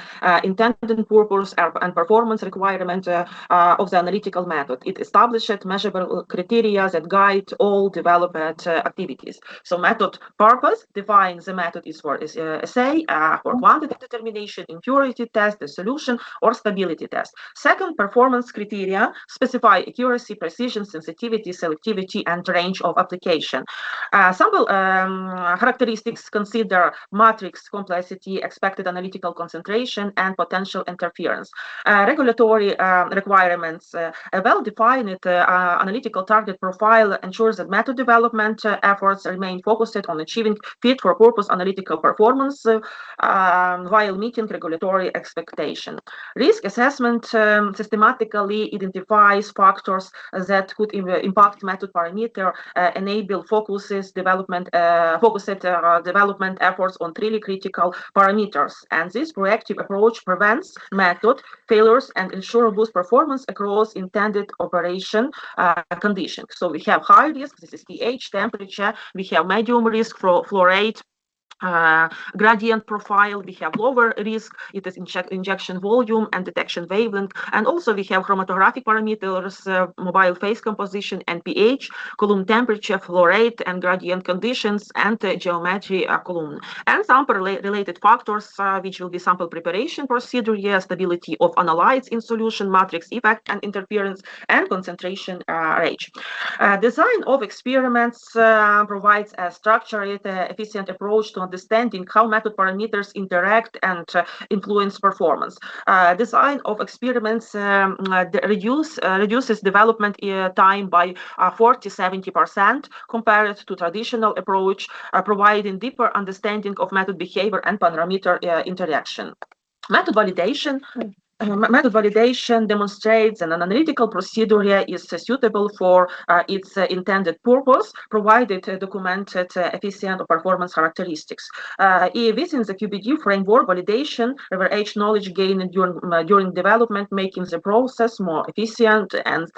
intended purpose and performance requirement of the analytical method. It established measurable criteria that guide all development activities. So method purpose defines the method is for assay, for quantity determination, impurity test, the solution, or stability test. Second, performance criteria specify accuracy, precision, sensitivity, selectivity, and range of application. Sample characteristics consider matrix complexity, expected analytical concentration, and potential interference. Regulatory requirements, a well-defined analytical target profile ensures that method development efforts remain focused on achieving fit-for-purpose analytical performance while meeting regulatory expectation. Risk assessment systematically identifies factors that could impact method parameter, enable focused development efforts on really critical parameters. And this proactive approach prevents method failures and ensure robust performance across intended operation conditions. So we have high risk, this is pH, temperature, we have medium risk for flow rate, gradient profile, we have lower risk, it is injection volume and detection wavelength, and also we have chromatographic parameters, mobile phase composition and pH, column temperature, flow rate, and gradient conditions, and geometry column. And sample related factors, which will be sample preparation procedure, stability of analytes in solution, matrix effect and interference, and concentration range. Design of experiments provides a structured, efficient approach to understanding how method parameters interact and influence performance. Design of experiments reduces development time by 40-70% compared to traditional approach, providing deeper understanding of method behavior and parameter interaction. Method validation. Method validation demonstrates that an analytical procedure is suitable for its intended purpose, provided documented efficient performance characteristics. Within the QBD framework, validation leverage knowledge gained during development, making the process more efficient and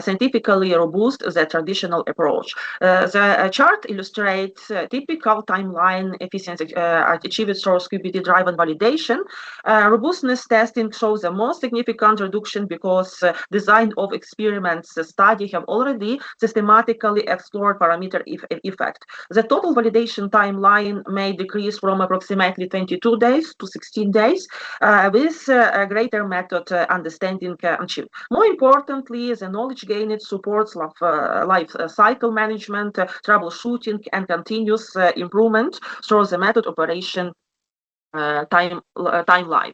scientifically robust than the traditional approach. The chart illustrates typical timeline efficiency achieved through QBD-driven validation. Robustness testing shows the most significant reduction because design of experiments study have already systematically explored parameter effect. The total validation timeline may decrease from approximately 22 days to 16 days with greater method understanding achieved. More importantly, the knowledge gained supports life cycle management, troubleshooting, and continuous improvement through the method operation time life.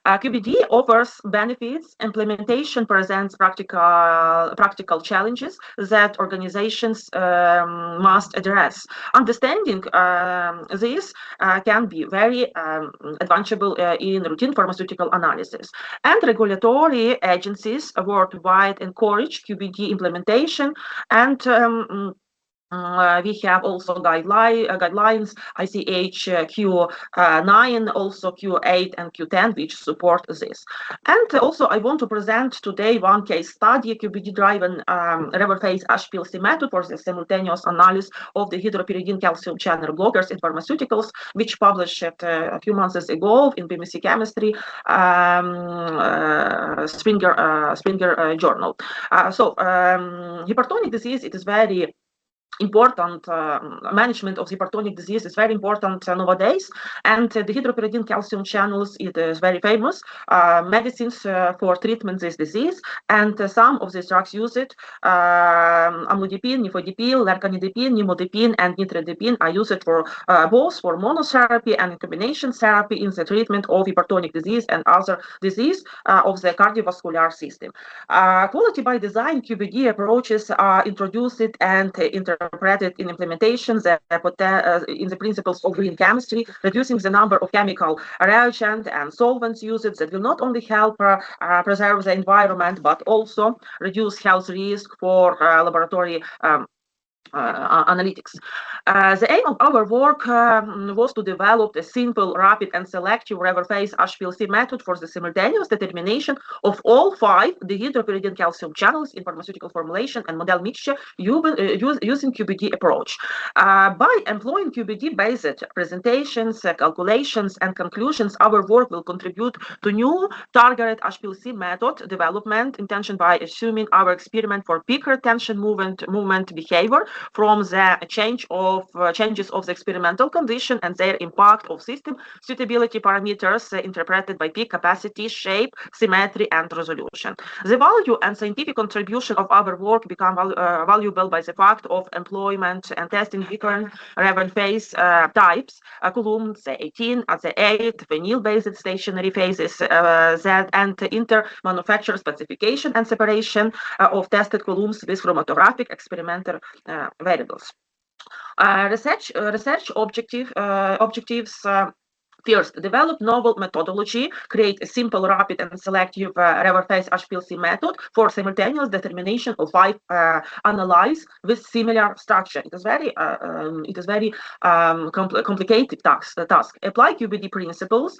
QBD offers benefits. Implementation presents practical challenges that organizations must address. Understanding this can be very advantageable in routine pharmaceutical analysis. And regulatory agencies worldwide encourage QBD implementation, and we have also guidelines, ICH Q9, also Q8 and Q10, which support this. And also I want to present today one case study, QBD-driven reverse phase HPLC method for the simultaneous analysis of the hydropyridine calcium channel blockers in pharmaceuticals, which published a few months ago in BMC Chemistry Springer journal. Hypertonic disease, it is very important. Management of hypertonic disease is very important nowadays, and the hydropyridine calcium channels, it is very famous medicines for treatment this disease, and some of these drugs use it. Amlodipine, nifedipine, lercanidipine, nimodipine, and nitrodipine are used for both for monotherapy and combination therapy in the treatment of hypertonic disease and other disease of the cardiovascular system. Quality by design QBD approaches are introduced and interpreted in implementations in the principles of green chemistry, reducing the number of chemical reagents and solvents used that will not only help preserve the environment, but also reduce health risk for laboratory analytics. The aim of our work was to develop a simple, rapid, and selective reverse phase HPLC method for the simultaneous determination of all 5 dehydropyridine calcium channels in pharmaceutical formulation and model mixture using QBD approach. By employing QBD-based presentations, calculations, and conclusions, our work will contribute to new targeted HPLC method development intention by assuming our experiment for peak retention movement behavior from the changes of the experimental condition and their impact of system suitability parameters interpreted by peak capacity, shape, symmetry, and resolution. The value and scientific contribution of our work become valuable by the fact of employment and testing different reverse phase types, Coulomb, C18, AC8, vinyl-based stationary phases, and inter-manufacturer specification and separation of tested Coulombs with chromatographic experimental variables. Research objectives. First, develop novel methodology, create a simple, rapid, and selective reverse phase HPLC method for simultaneous determination of 5 analyses with similar structure. It is very complicated task. Apply QBD principles,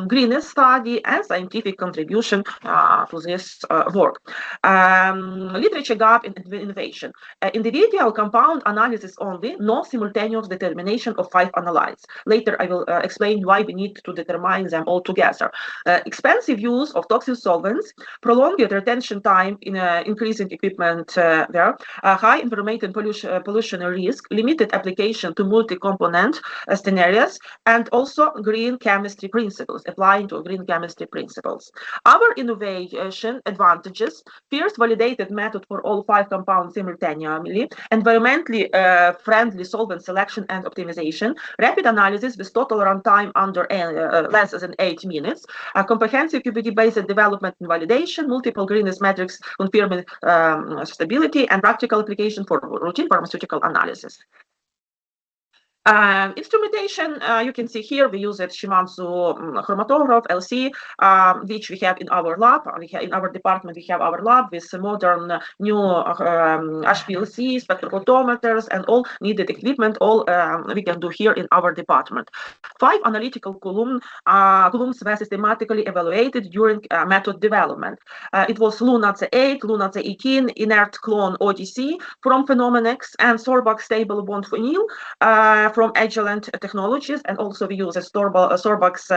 greenest study, and scientific contribution to this work. Literature gap in innovation. Individual compound analysis only, no simultaneous determination of 5 analyses. Later, I will explain why we need to determine them all together. Expensive use of toxic solvents, prolonged retention time in increasing equipment there, high environmental pollution risk, limited application to multi-component scenarios, and also green chemistry principles, applying to green chemistry principles. Our innovation advantages: first, validated method for all 5 compounds simultaneously, environmentally friendly solvent selection and optimization, rapid analysis with total runtime under less than 8 minutes, comprehensive QBD-based development and validation, multiple greenness metrics confirming stability, and practical application for routine pharmaceutical analysis. Instrumentation, you can see here, we use it Shimadzu chromatograph, LC, which we have in our lab. In our department, we have our lab with modern new HPLC, spectrophotometers, and all needed equipment, all we can do here in our department. 5 analytical columns were systematically evaluated during method development. It was Luna C8, Luna C18, inert clone ODC from Informatics, and Sorbax stable bond vinyl from Agilent Technologies, and also we use a Sorbax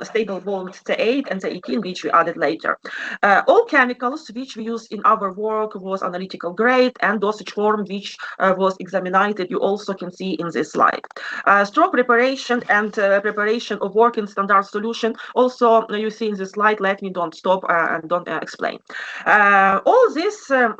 stable bond C8 and C18, which we added later. All chemicals which we use in our work was analytical grade, and dosage form which was examined, you also can see in this slide. Stroke preparation and preparation of working standard solution also you see in this slide. Let me don't stop and don't explain. All these 5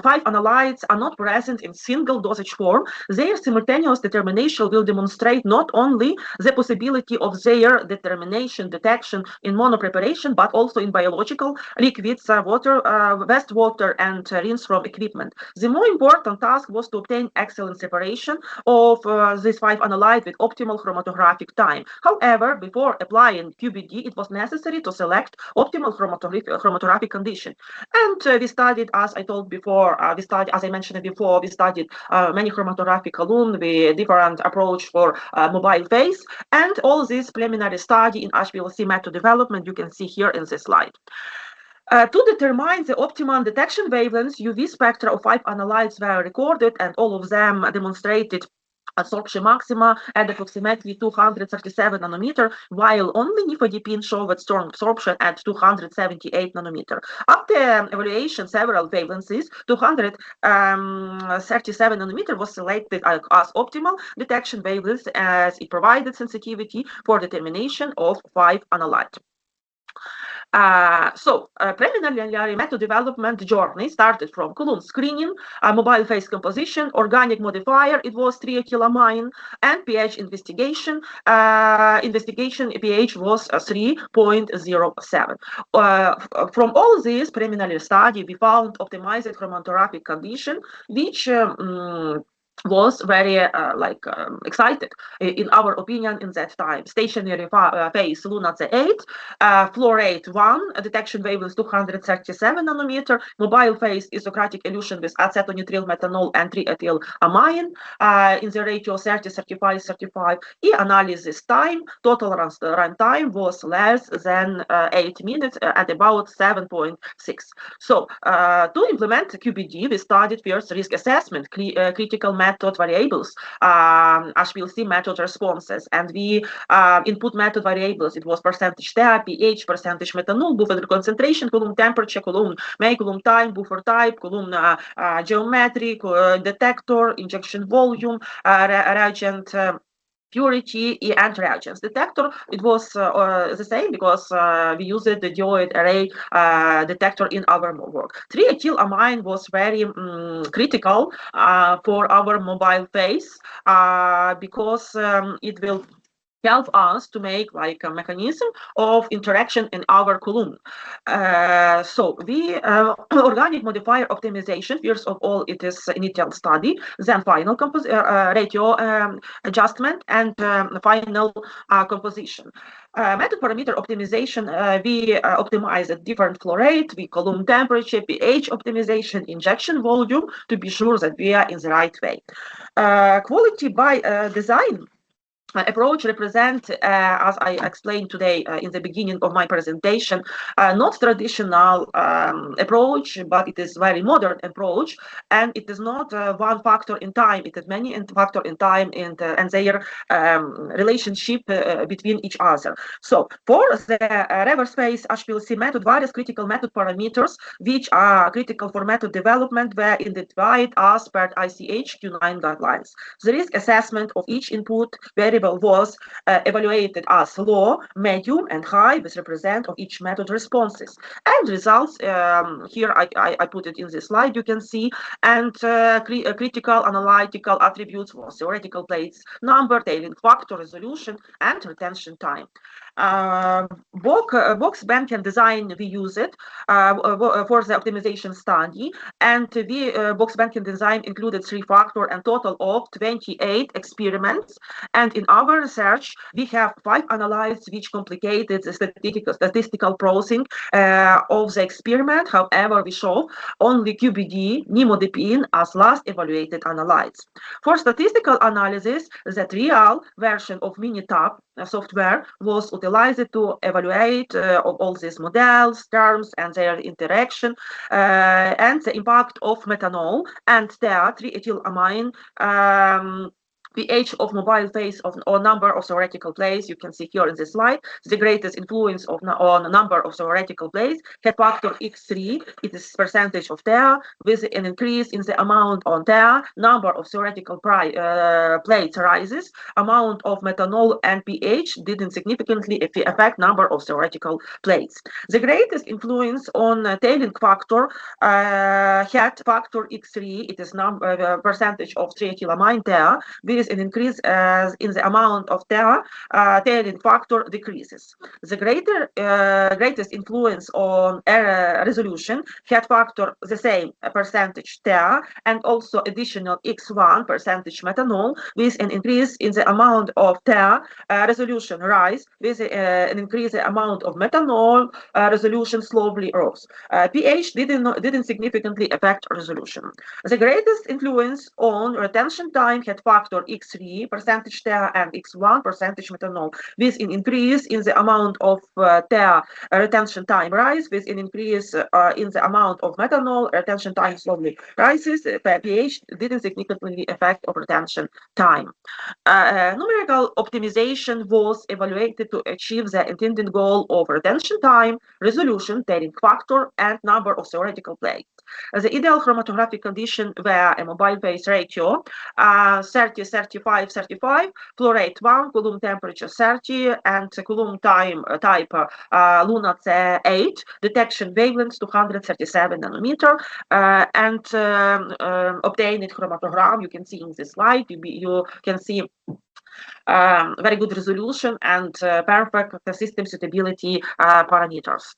analytes are not present in single dosage form. Their simultaneous determination examination will demonstrate not only the possibility of their detection in monopreparation, but also in biological liquids, water, wastewater, and rinse from equipment. The more important task was to obtain excellent separation of these 5 analytes with optimal chromatographic time. However, before applying QBD, it was necessary to select optimal chromatographic condition. And we studied, as I told before, as I mentioned before, we studied many chromatographic columns with different approach for mobile phase, and all this preliminary study in HPLC method development you can see here in this slide. To determine the optimum detection wavelengths, UV spectra of 5 analytes were recorded, and all of them demonstrated absorption maxima at approximately 237 nanometer, while only nifedipine showed strong absorption at 278 nanometer. After evaluation several wavelengths, 237 nanometer was selected as optimal detection wavelength, as it provided sensitivity for determination of 5 analytes. Preliminary method development journey started from column screening, mobile phase composition, organic modifier, it was triethylamine, and pH investigation. Investigation pH was 3.07. From all this preliminary study, we found optimized chromatographic condition, which was very excited in our opinion in that time. Stationary phase Luna C8, fluorate 1, detection wavelength 237 nanometer, mobile phase isocratic elution with acetonitrile methanol and triethylamine in the ratio 30-35-35. E-analysis time, total run time was less than 8 minutes at about 7.6. So to implement QBD, we studied first risk assessment, critical method variables, HPLC method responses, and we input method variables. It was percentage TEA, pH, percentage methanol, buffer concentration, column temperature, column May, column time, buffer type, column geometry, detector, injection volume, reagent purity, and reagents. Detector, it was the same because we used the dioid array detector in our work. Triethylamine was very critical for our mobile phase because it will help us to make like a mechanism of interaction in our column. So we organic modifier optimization, first of all it is initial study, then final ratio adjustment, and final composition. Method parameter optimization, we optimized different flow rate, we column temperature, pH optimization, injection volume, to be sure that we are in the right way. Quality by design approach represent, as I explained today in the beginning of my presentation, not traditional approach, but it is very modern approach, and it is not one factor in time, it is many factor in time and their relationship between each other. So for the reverse phase HPLC method, various critical method parameters which are critical for method development were identified as per ICH Q9 guidelines. The risk assessment of each input variable was evaluated as low, medium, and high, with represent of each method responses. And results, here I put it in this slide, you can see, and critical analytical attributes was theoretical plates number, tailing factor, resolution, and retention time. Box Benken design, we use it for the optimization study, and Box Benken design included 3 factor and total of 28 experiments, and in our research we have 5 analytes which complicated the statistical processing of the experiment. However, we show only QBD, nimodipine as last evaluated analytes. For statistical analysis, the trial version of Minitab software was utilized to evaluate all these models, terms, and their interaction, and the impact of methanol and triethylamine pH of mobile phase or number of theoretical plays. You can see here in this slide the greatest influence on number of theoretical plays. Head factor X3, it is percentage of TEA, with an increase in the amount on TEA, number of theoretical plates rises, amount of methanol and pH didn't significantly affect number of theoretical plates. The greatest influence on tailing factor, head factor X3, it is percentage of triethylamine TEA, with with an increase in the amount of tailing factor decreases. The greatest influence on resolution had factor the same percentage TEA and also additional X1 percentage methanol with an increase in the amount of TEA resolution rise with an increased amount of methanol resolution slowly rose. pH didn't significantly affect resolution. The greatest influence on retention time had factor X3 percentage TEA and X1 percentage methanol with an increase in the amount of TEA retention time rise with an increase in the amount of methanol retention time slowly rises. pH didn't significantly affect of retention time. Numerical optimization was evaluated to achieve the intended goal of retention time, resolution, tailing factor, and number of theoretical plates. The ideal chromatographic condition were a mobile phase ratio 30, 35, 35, flow rate 1, Coulomb temperature 30, and Coulomb time type Lunat 8, detection wavelengths 237 nanometer, and obtained chromatogram. You can see in this slide. You can see very good resolution and perfect system suitability parameters.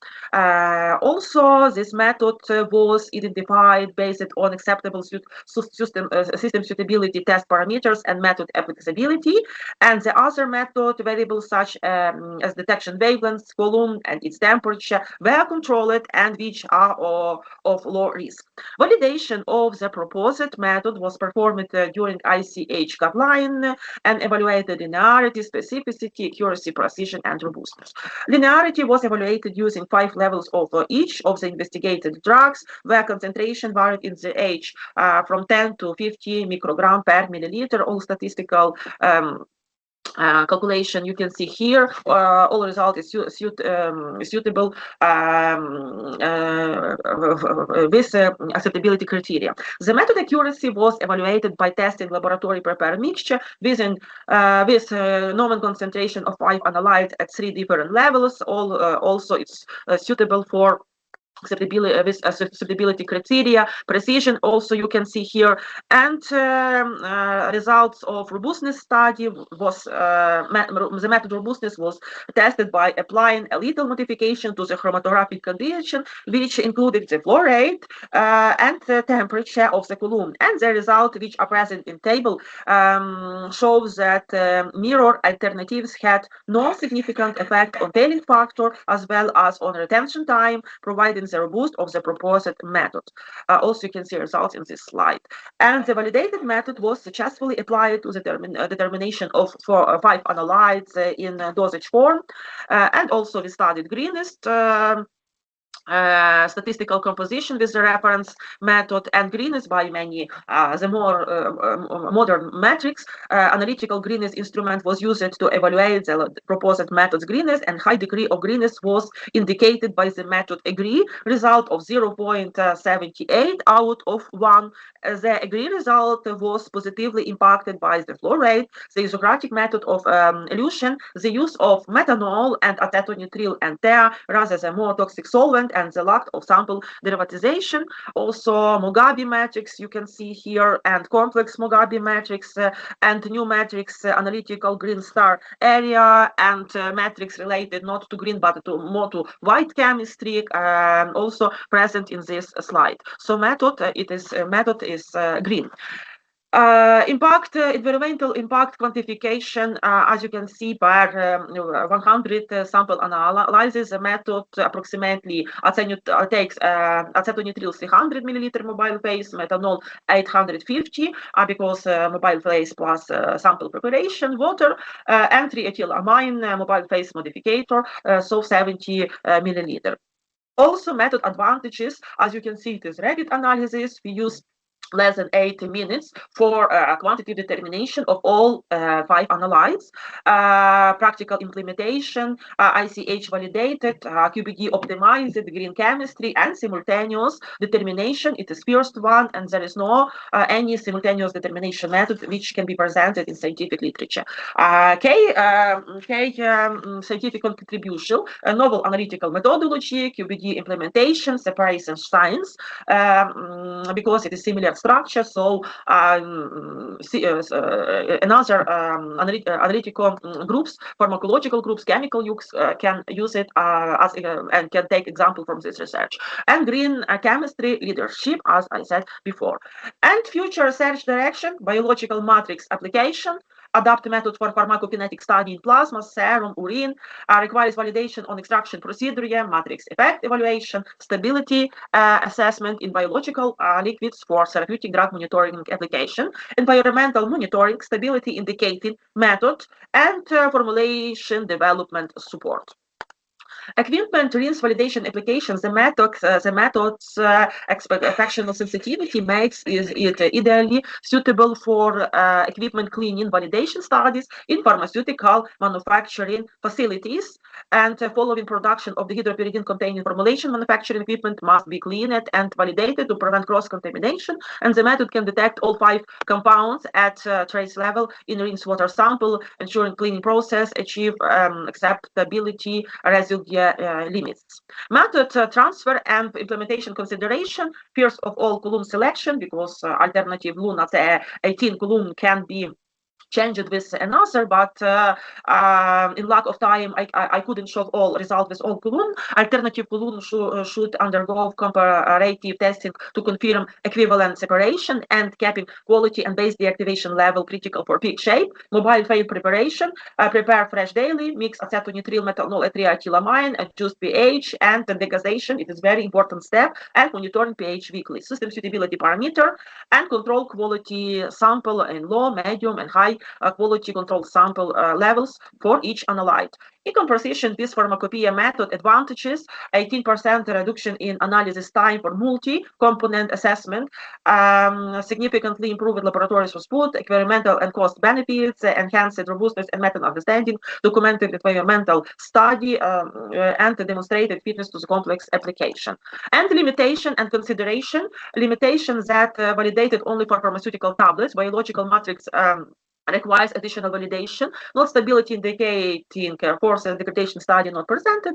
Also, this method was identified based on acceptable system suitability test parameters and method applicability. And the other method, variables such as detection wavelengths, Coulomb, and its temperature were controlled and which are of low risk. Validation of the proposed method was performed during ICH guideline and evaluated linearity, specificity, accuracy, precision, and robustness. Linearity was evaluated using 5 levels of each of the investigated drugs, where concentration varied in the age from 10 to 50 microgram per milliliter. All statistical calculation you can see here. All result is suitable with acceptability criteria. The method accuracy was evaluated by testing laboratory prepared mixture with known concentration of 5 analytes at 3 different levels. Also, it's suitable for acceptability criteria, precision also you can see here, and results of robustness study was the method robustness was tested by applying a little modification to the chromatographic condition, which included the flow rate and the temperature of the Coulomb, and the result which are present in table shows that mirror alternatives had no significant effect on tailing factor as well as on retention time, providing the robust of the proposed method. Also, you can see results in this slide. And the validated method was successfully applied to the determination of 5 analytes in dosage form. And also we studied greenest statistical composition with the reference method, and greenness by many the more modern metrics. Analytical greenness instrument was used to evaluate the proposed method's greenness, and high degree of greenness was indicated by the method agree result of 0.78 out of 1. The agree result was positively impacted by the flow rate, the isocratic method of elution, the use of methanol and acetonitrile and TEA rather than more toxic solvent, and the lack of sample derivatization. Also, Mugabe matrix you can see here, and complex Mugabe matrix and new matrix analytical green star area, and matrix related not to green but to more to white chemistry also present in this slide. So method is green. Environmental impact quantification, as you can see, per 100 sample analysis, the method approximately takes acetonitrile 300 milliliter mobile phase, methanol 850, because mobile phase plus sample preparation, water, and triethylamine mobile phase modificator, so 70 milliliter. Also, method advantages, as you can see, it is rapid analysis. We use less than 80 minutes for quantity determination of all 5 analytes. Practical implementation, ICH validated, QBD optimized, green chemistry, and simultaneous determination. It is first one, and there is no any simultaneous determination method which can be presented in scientific literature. Scientific contribution, a novel analytical methodology, QBD implementation, separation science, because it is similar structure. So another analytical groups, pharmacological groups, chemical groups can use it as and can take example from this research. And green chemistry leadership, as I said before. And future research direction, biological matrix application, adapt method for pharmacokinetic study in plasma, serum, urine, requires validation on extraction procedure, matrix effect evaluation, stability assessment in biological liquids for therapeutic drug monitoring application, environmental monitoring, stability indicating method, and formulation development support. Equipment rinse validation applications, the methods functional sensitivity makes it ideally suitable for equipment cleaning validation studies in pharmaceutical manufacturing facilities. And following production of the hydropyridine containing formulation, manufacturing equipment must be cleaned and validated to prevent cross-contamination. And the method can detect all 5 compounds at trace level in rinse water sample, ensuring cleaning process achieve acceptability residue limits. Method transfer and implementation consideration. First of all, column selection, because alternative Luna 18 column can be changed with another, but in lack of time, I couldn't show all results with all column. Alternative column should undergo comparative testing to confirm equivalent separation and capping quality and base deactivation level critical for peak shape. Mobile fail preparation, prepare fresh daily, mix acetonitrile methanol ethylamine, adjust pH and degazation. It is very important step, and monitoring pH weekly. System suitability parameter and control quality sample in low, medium, and high quality control sample levels for each analyte. In comparison, this pharmacopoeia method advantages: 18% reduction in analysis time for multi-component assessment, significantly improved laboratory throughput, experimental and cost benefits, enhanced robustness and method understanding, documented environmental study, and demonstrated fitness to the complex application. And limitation and consideration: limitations that validated only for pharmaceutical tablets, biological matrix requires additional validation, not stability indicating forces degradation study not presented.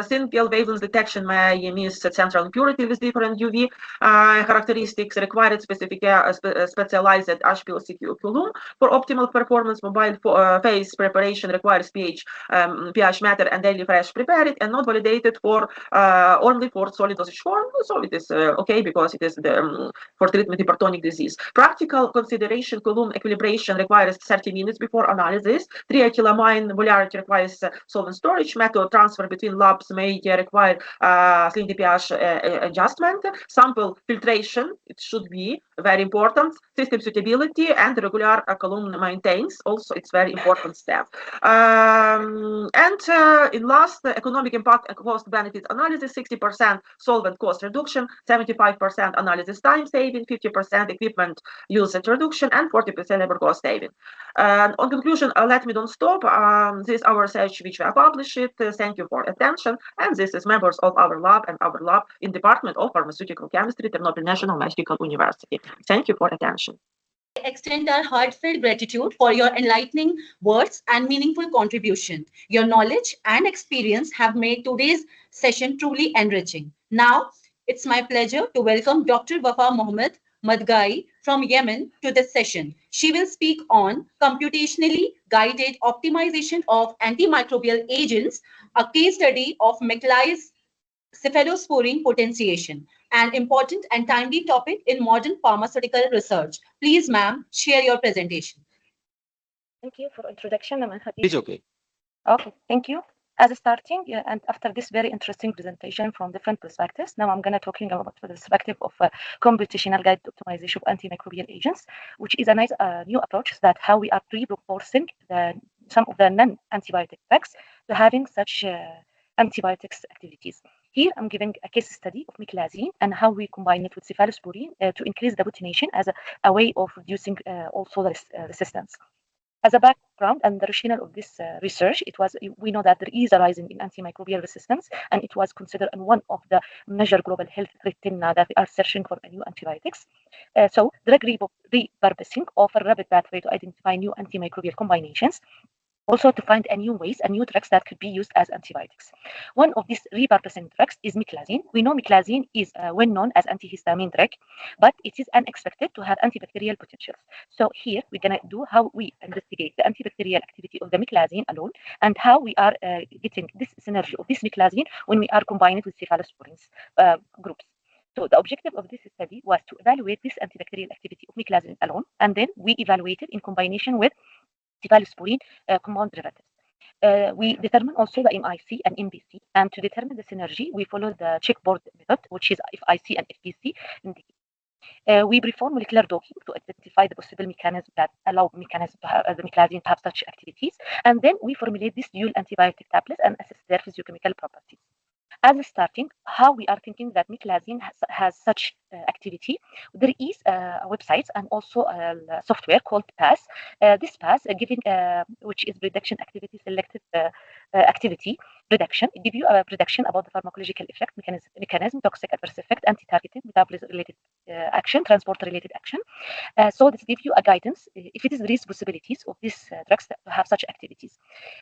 Single wavelength detection may miss central impurity with different UV characteristics. Required specialized HPLC column for optimal performance. Mobile phase preparation requires pH matter and daily fresh prepared, and not validated for only for solid dosage form. So it is okay, because it is for treatment hypertonic disease. Practical consideration: column equilibration requires 30 minutes before analysis. Triethylamine molarity requires solvent storage. Method transfer between labs may require saline pH adjustment. Sample filtration, it should be very important. System suitability and regular column maintains. Also, it's very important step. In last, economic impact and cost benefit analysis: 60% solvent cost reduction, 75% analysis time saving, 50% equipment usage reduction, and 40% labor cost saving. On conclusion, let me don't stop. This is our research which we have published. Thank you for attention. And this is members of our lab and our lab in Department of Pharmaceutical Chemistry, Ternopil National Medical University. Thank you for attention. Extend our heartfelt gratitude for your enlightening words and meaningful contribution. Your knowledge and experience have made today's session truly enriching. Now, it's my pleasure to welcome Dr. Wafa Mohammed Madgai from Yemen to this session. She will speak on computationally guided optimization of antimicrobial agents, a case study of McLeigh's cephalosporin potentiation, an important and timely topic in modern pharmaceutical research. Please, ma'am, share your presentation. Thank you for introduction. It's okay. Okay, thank you. As a starting, and after this very interesting presentation from different perspectives, now I'm going to talking about the perspective of computational guided optimization of antimicrobial agents, which is a nice new approach that how we are pre-proposing some of the non-antibiotic effects to having such antibiotics activities. Here, I'm giving a case study of meclizine and how we combine it with cephalosporin to increase the butination as a way of reducing also the resistance. As a background and the rationale of this research, we know that there is a rise in antimicrobial resistance, and it was considered one of the major global health threats that we are searching for new antibiotics. So drug repurposing offers a rapid pathway to identify new antimicrobial combinations. also to find a new ways and new drugs that could be used as antibiotics. One of these repurposing drugs is meclazine. We know meclazine is well known as antihistamine drug, but it is unexpected to have antibacterial potentials. So here we're going to do how we investigate the antibacterial activity of the meclazine alone and how we are getting this synergy of this meclazine when we are combining with cephalosporins groups. So the objective of this study was to evaluate this antibacterial activity of meclazine alone, and then we evaluated in combination with cephalosporin compound derivatives. We determine also the MIC and MBC, and to determine the synergy, we follow the checkboard method, which is FIC and FBC. We perform molecular docking to identify the possible mechanisms that allow the meclazine to have such activities, and then we formulate these dual antibiotic tablets and assess their physiochemical properties. As a starting, how we are thinking that meclazine has such activity, there is websites and also software called PASS. This PASS, giving which is prediction activity selective activity prediction, it gives you a prediction about the pharmacological effect, mechanism, toxic adverse effect, anti-targeting, metabolism-related action, transport-related action. So this gives you a guidance if it is there is possibilities of these drugs to have such activities.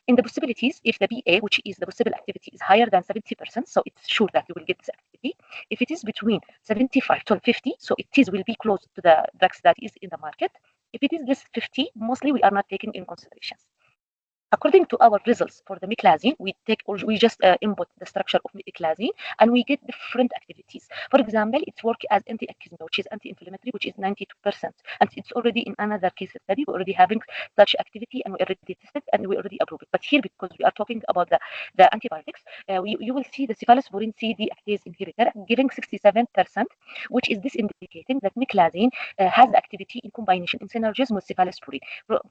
In the possibilities, if the BA, which is the possible activity, is higher than 70%, so it's sure that you will get this activity. If it is between 75 to 50, so it will be close to the drugs that is in the market. If it is less 50, mostly we are not taking in considerations. According to our results for the meclazine, we just input the structure of meclazine and we get different activities. For example, it's work as anti-eczema, which is anti-inflammatory, which is 92%. And it's already in another case study, we're already having such activity and we already tested and we already approved it. But here, because we are talking about the antibiotics, you will see the cephalosporin CD actase inhibitor giving 67%, which is this indicating that meclazine has activity in combination in synergism with cephalosporin.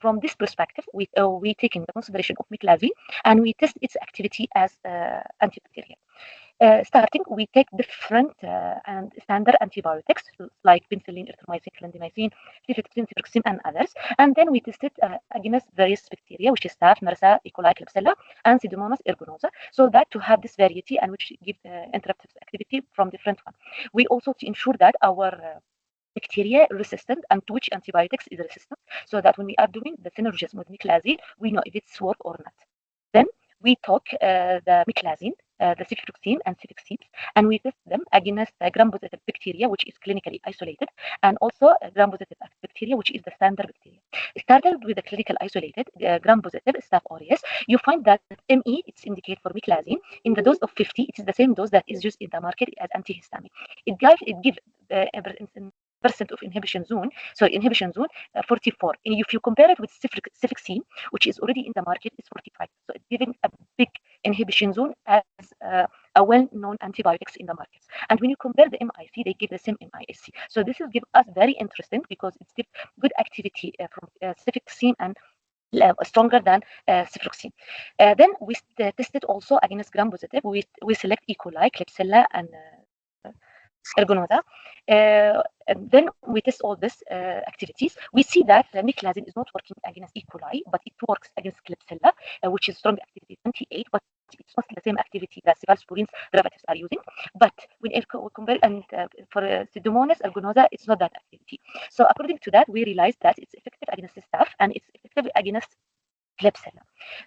From this perspective, we taking the consideration of meclazine and we test its activity as antibacterial. Starting, we take different and standard antibiotics like penicillin, erythromycin, clindamycin, ceftriaxone, ciprofloxacin, and others, and then we tested against various bacteria, which is Staph, MRSA, E. coli, Klebsiella, and Pseudomonas aeruginosa, so that to have this variety and which give interruptive activity from different one. We also to ensure that our bacteria resistant and to which antibiotics is resistant, so that when we are doing the synergism with meclazine, we know if it's work or not. Then we took the meclazine, the ceftriaxone and cefixime, and we test them against gram-positive bacteria, which is clinically isolated, and also gram-positive bacteria, which is the standard bacteria. Started with the clinical isolated gram-positive Staph aureus, you find that ME, it's indicated for meclazine, in the dose of 50, it is the same dose that is used in the market as antihistamine. It gives percent of inhibition zone, 44. And if you compare it with cefixime, which is already in the market, is 45. So it's giving a big inhibition zone as a well-known antibiotics in the markets. And when you compare the MIC, they give the same MIC. So this will give us very interesting because it gives good activity from cefixime and stronger than ceftriaxone. Then we tested also against gram-positive. We select E. coli, Klebsiella, and ergonosa. And then we test all these activities. We see that the meclazine is not working against E. coli, but it works against Klebsiella, which is strong activity 28, but it's not the same activity that cephalosporin derivatives are using. But when we compare and for Pseudomonas aeruginosa, it's not that activity. So according to that, we realized that it's effective against the Staph and it's effective against Klebsiella.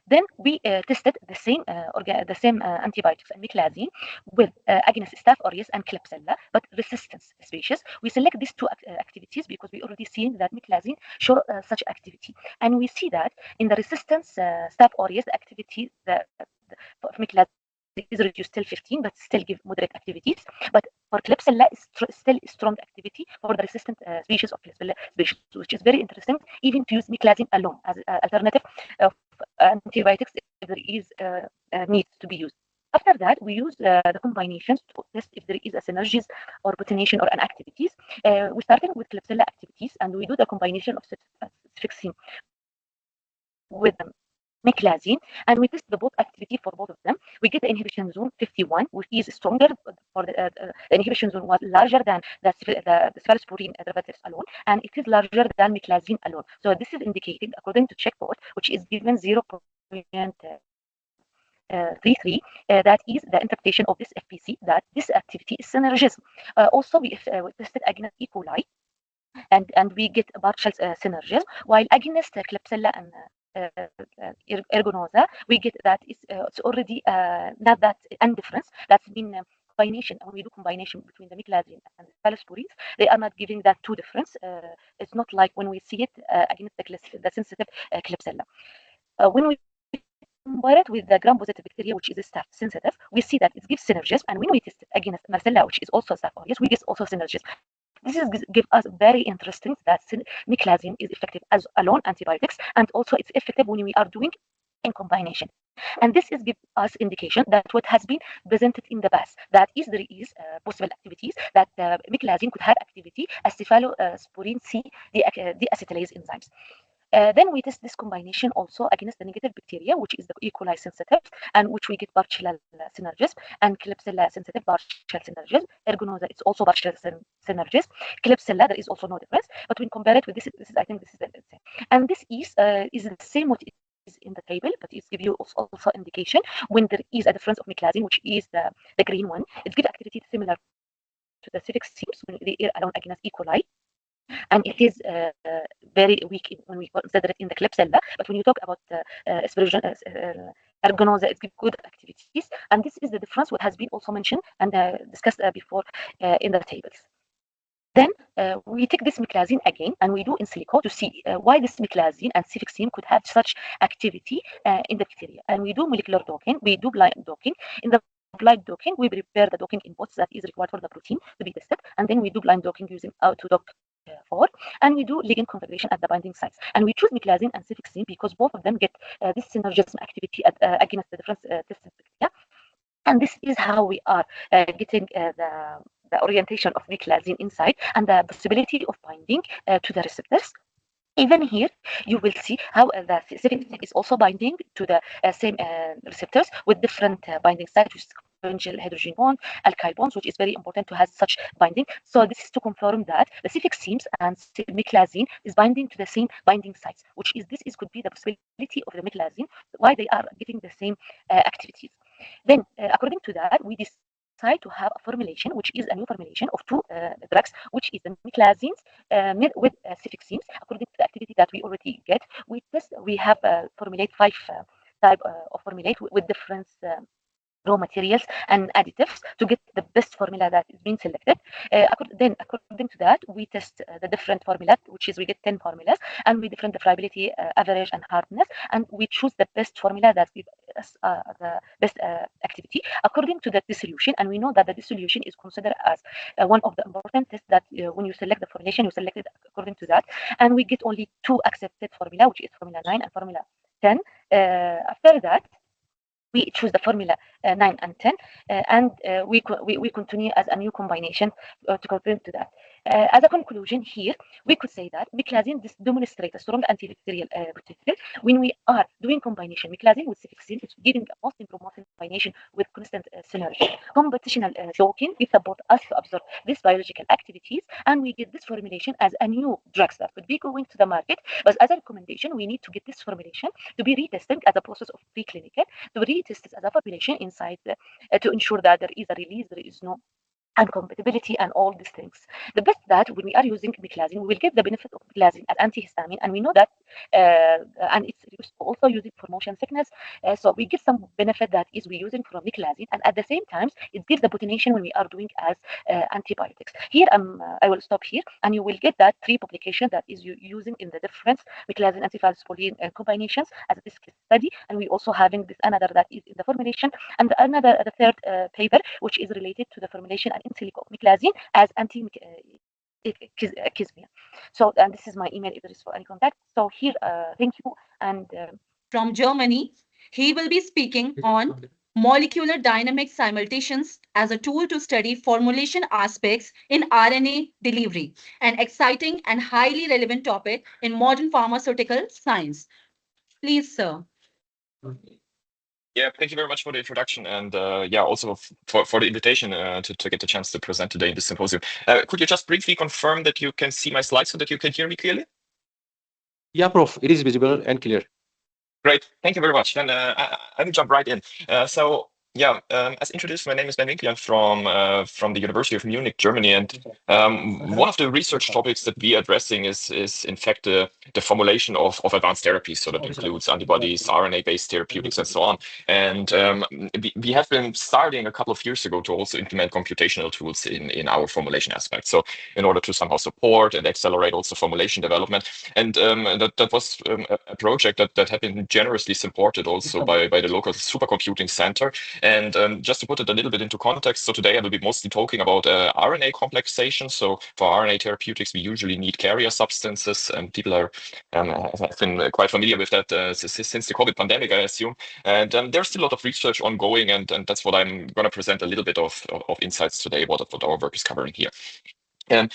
Then we tested the same antibiotics and meclazine with against Staph aureus and Klebsiella, but resistance species. We select these two activities because we already seen that meclazine show such activity, and we see that in the resistance Staph aureus activity, of meclazine is reduced till 15, but still give moderate activities. But for Klebsiella, is still strong activity for the resistant species of Klebsiella species, which is very interesting, even to use meclazine alone as an alternative of antibiotics if there is need to be used. After that, we use the combinations to test if there is a synergies or potentiation or an activities. We started with Klebsiella activities, and we do the combination of cefixime with meclazine, and we test the both activity for both of them. We get the inhibition zone 51, which is stronger for the inhibition zone was larger than the cephalosporin derivatives alone, and it is larger than meclazine alone. So this is indicated according to checkpoint, which is given 0.33. That is the interpretation of this FPC, that this activity is synergism. Also, we tested against E. coli, and we get a partial synergism, while against Klebsiella and ergonosa, we get that it's already not that any difference. That's been combination. When we do combination between the meclazine and the cephalosporins, they are not giving that two difference. It's not like when we see it against the sensitive Klebsiella. When we compare it with the gram-positive bacteria, which is staph sensitive, we see that it gives synergism. And when we test it against Marcella, which is also staph aureus, we get also synergism. This is give us very interesting that meclazine is effective as alone antibiotics, and also it's effective when we are doing in combination. And this is give us indication that what has been presented in the past, that is there is possible activities that meclazine could have activity as cephalosporin C deacetylase enzymes. Then we test this combination also against the negative bacteria, which is the E. coli sensitive, and which we get partial synergism, and Klebsiella sensitive partial synergism. Ergonosa, it's also partial synergism. Klebsiella, there is also no difference. But when compare it with this is I think this is the same. And this is the same what is in the table, but it gives you also indication when there is a difference of meclazine, which is the green one. It gives activity similar to the civic seams when they are alone against E. coli. And it is very weak when we consider it in the Klebsiella. But when you talk about ergonosa, it gives good activities. And this is the difference what has been also mentioned and discussed before in the tables. Then we take this meclazine again and we do in silico to see why this meclazine and civic seam could have such activity in the bacteria. And we do molecular docking, we do blind docking. In the blind docking, we prepare the docking inputs that is required for the protein to be tested. And then we do blind docking using autodock 4, and we do ligand configuration at the binding sites. And we choose meclazine and civic seam because both of them get this synergism activity against the different tested bacteria. And this is how we are getting the orientation of meclazine inside and the possibility of binding to the receptors. Even here, you will see how the civic seam is also binding to the same receptors with different binding sites, which is sequential hydrogen bond, alkyl bonds, which is very important to have such binding. So this is to confirm that the civic seams and meclazine is binding to the same binding sites, which is could be the possibility of the meclazine, why they are getting the same activities. Then, according to that, we decide to have a formulation, which is a new formulation of two drugs, which is the meclazines made with civic seams. According to the activity that we already get, we have formulate 5 type of formulate with different raw materials and additives to get the best formula that is being selected. Then, according to that, we test the different formulas, which is we get 10 formulas, and we different the friability, average, and hardness, and we choose the best formula that gives us the best activity according to the dissolution. And we know that the dissolution is considered as one of the important tests that when you select the formulation, you select it according to that. And we get only 2 accepted formula, which is formula 9 and formula 10. After that, we choose the formula 9 and 10, and we continue as a new combination to compare to that. As a conclusion here, we could say that meclazine demonstrates a strong antibacterial potential when we are doing combination meclazine with civic seam. It's giving a most improved combination with constant synergy. Computational docking will support us to observe these biological activities, and we get this formulation as a new drug that could be going to the market. But as a recommendation, we need to get this formulation to be retested as a process of preclinical, to retest it as a population inside to ensure that there is a release, there is no incompatibility and all these things. The best that when we are using meclazine, we will get the benefit of meclazine as antihistamine, and we know that, and it's also using for motion sickness. So we get some benefit that is we using from meclazine, and at the same time, it gives the potentiation when we are doing as antibiotics. Here, I will stop here, and you will get that 3 publications that is using in the different meclazine anticephalosporin combinations as this case study, and we also having this another that is in the formulation, and another the third paper which is related to the formulation and in silico meclazine as anti-kismia. So, and this is my email address for any contact. So here, thank you. And from Germany, he will be speaking on molecular dynamic simultations as a tool to study formulation aspects in RNA delivery, an exciting and highly relevant topic in modern pharmaceutical science. Please, sir. Yeah, thank you very much for the introduction, and yeah, also for the invitation to get the chance to present today in this symposium. Could you just briefly confirm that you can see my slides so that you can hear me clearly? Yeah, Prof, it is visible and clear. Great, thank you very much. Then I will jump right in. So Yeah, as introduced, my name is Ben Winkler. I'm from the University of Munich, Germany, and one of the research topics that we are addressing is in fact the formulation of advanced therapies. So that includes antibodies, RNA-based therapeutics, and so on. And we have been starting a couple of years ago to also implement computational tools in our formulation aspect. So in order to somehow support and accelerate also formulation development, and that was a project that had been generously supported also by the local supercomputing center. And just to put it a little bit into context, so today I will be mostly talking about RNA complexation. So for RNA therapeutics, we usually need carrier substances, and people have been quite familiar with that since the COVID pandemic, I assume. And there's still a lot of research ongoing, and that's what I'm going to present a little bit of insights today, what our work is covering here. In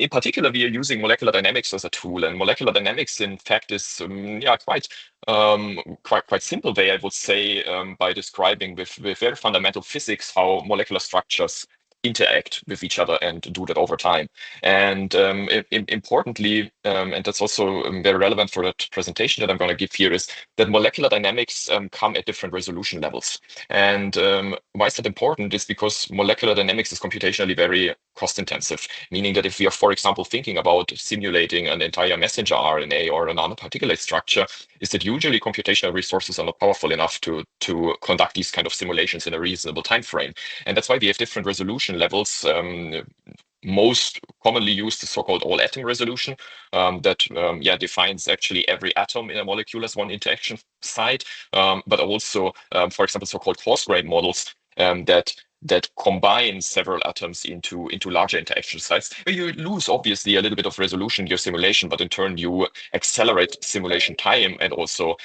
particular, we are using molecular dynamics as a tool, and molecular dynamics, in fact, is quite simple way, I would say, by describing with very fundamental physics how molecular structures interact with each other and do that over time. And importantly, and that's also very relevant for that presentation that I'm going to give here, is that molecular dynamics come at different resolution levels. And why is that important is because molecular dynamics is computationally very cost intensive, meaning that if we are, for example, thinking about simulating an entire messenger RNA or a nanoparticulate structure, is that usually computational resources are not powerful enough to conduct these kind of simulations in a reasonable time frame. And that's why we have different resolution levels. Most commonly used is so-called all-atom resolution that defines actually every atom in a molecule as one interaction site, but also, for example, so-called coarse-grained models that combine several atoms into larger interaction sites. You lose obviously a little bit of resolution in your simulation, but in turn you accelerate simulation time and also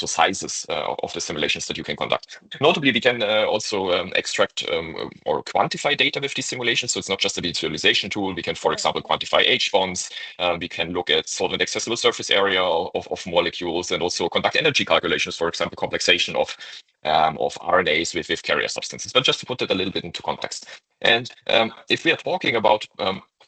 sizes of the simulations that you can conduct. Notably, we can also extract or quantify data with these simulations. So it's not just a visualization tool. We can, for example, quantify H bonds. We can look at solvent accessible surface area of molecules and also conduct energy calculations, for example, complexation of RNAs with carrier substances. But just to put it a little bit into context. And if we are talking about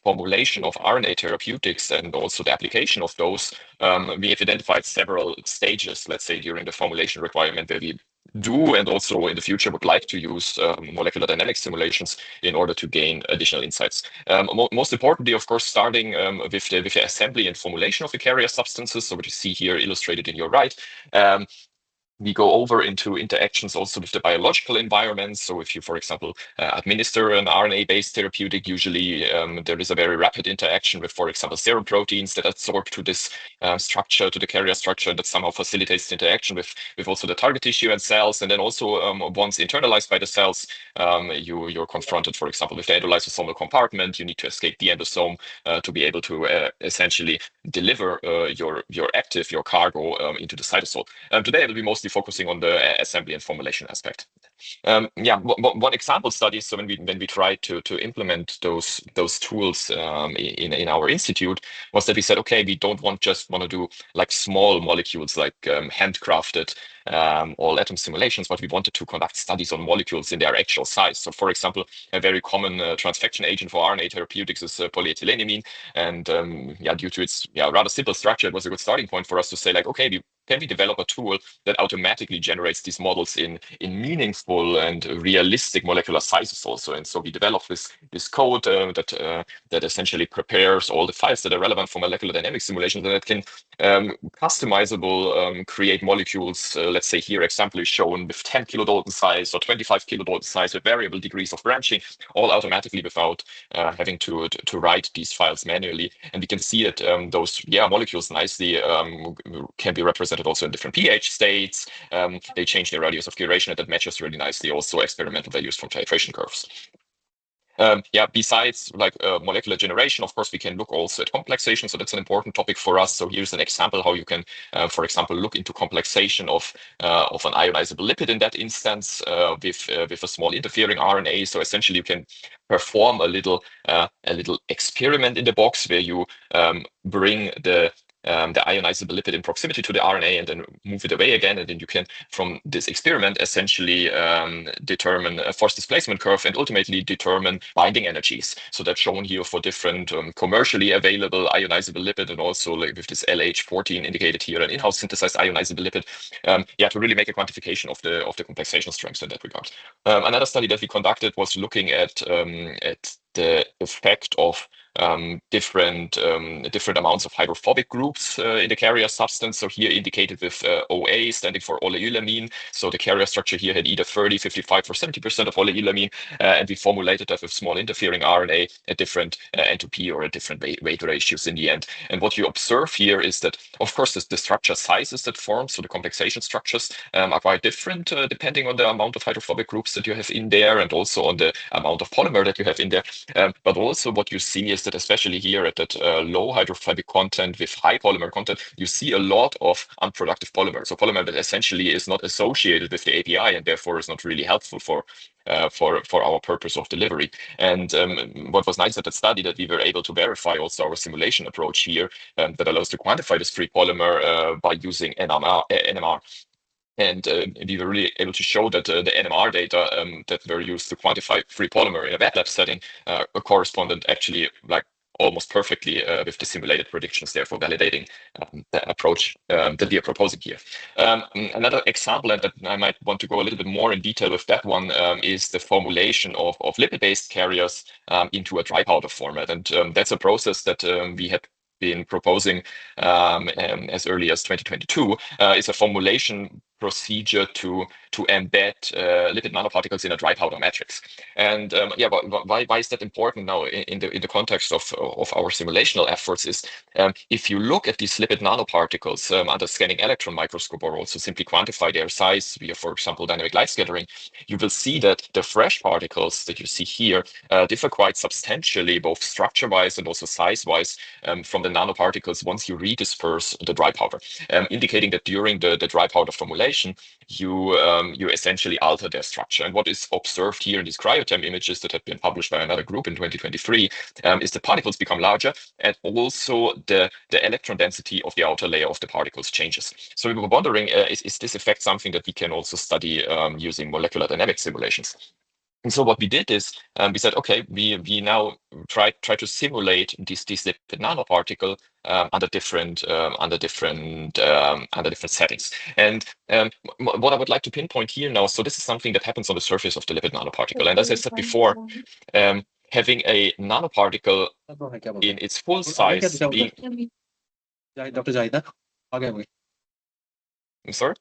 formulation of RNA therapeutics and also the application of those, we have identified several stages, let's say, during the formulation requirement where we do and also in the future would like to use molecular dynamics simulations in order to gain additional insights. Most importantly, of course, starting with the assembly and formulation of the carrier substances. So what you see here illustrated in your right. We go over into interactions also with the biological environment. So if you, for example, administer an RNA-based therapeutic, usually there is a very rapid interaction with, for example, serum proteins that adsorb to this structure, to the carrier structure, that somehow facilitates the interaction with also the target tissue and cells. And then also once internalized by the cells, you're confronted, for example, with the endolysosomal compartment. You need to escape the endosome to be able to essentially deliver your cargo into the cytosol. Today I will be mostly focusing on the assembly and formulation aspect. One example study. So when we tried to implement those tools in our institute, was that we said, okay, we don't want to do like small molecules, like handcrafted all atom simulations, but we wanted to conduct studies on molecules in their actual size. So, for example, a very common transfection agent for RNA therapeutics is polyethylenimine, and due to its rather simple structure, it was a good starting point for us to say, like, okay, can we develop a tool that automatically generates these models in meaningful and realistic molecular sizes also? And so we developed this code that essentially prepares all the files that are relevant for molecular dynamics simulations, and that can customizable create molecules. Let's say here example is shown with 10 kilodalton size or 25 kilodalton size with variable degrees of branching, all automatically without having to write these files manually. And we can see that those molecules nicely can be represented also in different pH states. They change their radius of curation, and that matches really nicely also experimental values from titration curves. Besides like molecular generation, of course, we can look also at complexation. So that's an important topic for us. So here's an example how you can, for example, look into complexation of an ionizable lipid in that instance with a small interfering RNA. So essentially, you can perform a little experiment in the box where you bring the the ionizable lipid in proximity to the RNA and then move it away again. And then you can, from this experiment, essentially determine a force displacement curve and ultimately determine binding energies. So that's shown here for different commercially available ionizable lipid, and also like with this LH14 indicated here, an in-house synthesized ionizable lipid, to really make a quantification of the complexation strengths in that regard. Another study that we conducted was looking at the effect of different amounts of hydrophobic groups in the carrier substance. So here indicated with OA standing for oleoylamine. So the carrier structure here had either 30, 55, or 70% of oleoylamine, and we formulated that with small interfering RNA at different N2P or at different weight ratios in the end. And what you observe here is that, of course, the structure sizes that form, so the complexation structures are quite different depending on the amount of hydrophobic groups that you have in there, and also on the amount of polymer that you have in there. But also what you see is that especially here at that low hydrophobic content with high polymer content, you see a lot of unproductive polymer. So polymer that essentially is not associated with the API and therefore is not really helpful for our purpose of delivery. And what was nice at that study that we were able to verify also our simulation approach here that allows to quantify this free polymer by using NMR. And we were really able to show that the NMR data that were used to quantify free polymer in a wet lab setting corresponded actually like almost perfectly with the simulated predictions, therefore validating the approach that we are proposing here. Another example, and that I might want to go a little bit more in detail with that one, is the formulation of lipid-based carriers into a dry powder format. And that's a process that we had been proposing as early as 2022. Is a formulation procedure to embed lipid nanoparticles in a dry powder matrix. And why is that important now in the context of our simulational efforts is if you look at these lipid nanoparticles under scanning electron microscope, or also simply quantify their size via, for example, dynamic light scattering, you will see that the fresh particles that you see here differ quite substantially, both structure-wise and also size-wise, from the nanoparticles once you redisperse the dry powder, indicating that during the dry powder formulation, you essentially alter their structure. And what is observed here in these cryotherm images that have been published by another group in 2023 is the particles become larger, and also the electron density of the outer layer of the particles changes. So we were wondering, is this effect something that we can also study using molecular dynamics simulations? And so what we did is we said, okay, we now try to simulate this lipid nanoparticle under different settings. And what I would like to pinpoint here now, so this is something that happens on the surface of the lipid nanoparticle. And as I said before, having a nanoparticle in its full size being... Dr. Zahida, I'm sorry?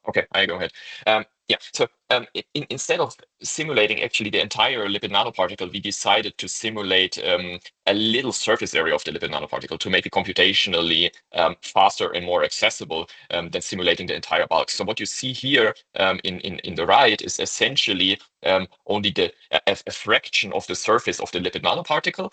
Okay, I go ahead. So instead of simulating actually the entire lipid nanoparticle, we decided to simulate a little surface area of the lipid nanoparticle to make it computationally faster and more accessible than simulating the entire bulk. So what you see here in the right is essentially only a fraction of the surface of the lipid nanoparticle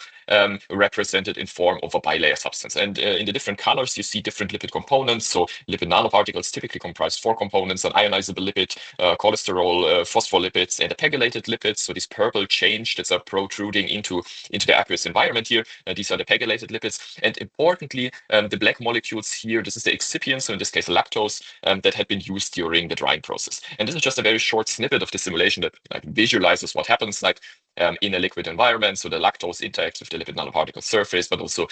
represented in form of a bilayer substance. And in the different colors, you see different lipid components. So lipid nanoparticles typically comprise 4 components: an ionizable lipid, cholesterol, phospholipids, and the pegylated lipids. So this purple change that's protruding into the aqueous environment here, these are the pegylated lipids. And importantly, the black molecules here, this is the excipient, so in this case lactose, that had been used during the drying process. And this is just a very short snippet of the simulation that visualizes what happens in a liquid environment. So the lactose interacts with the lipid nanoparticle surface, but also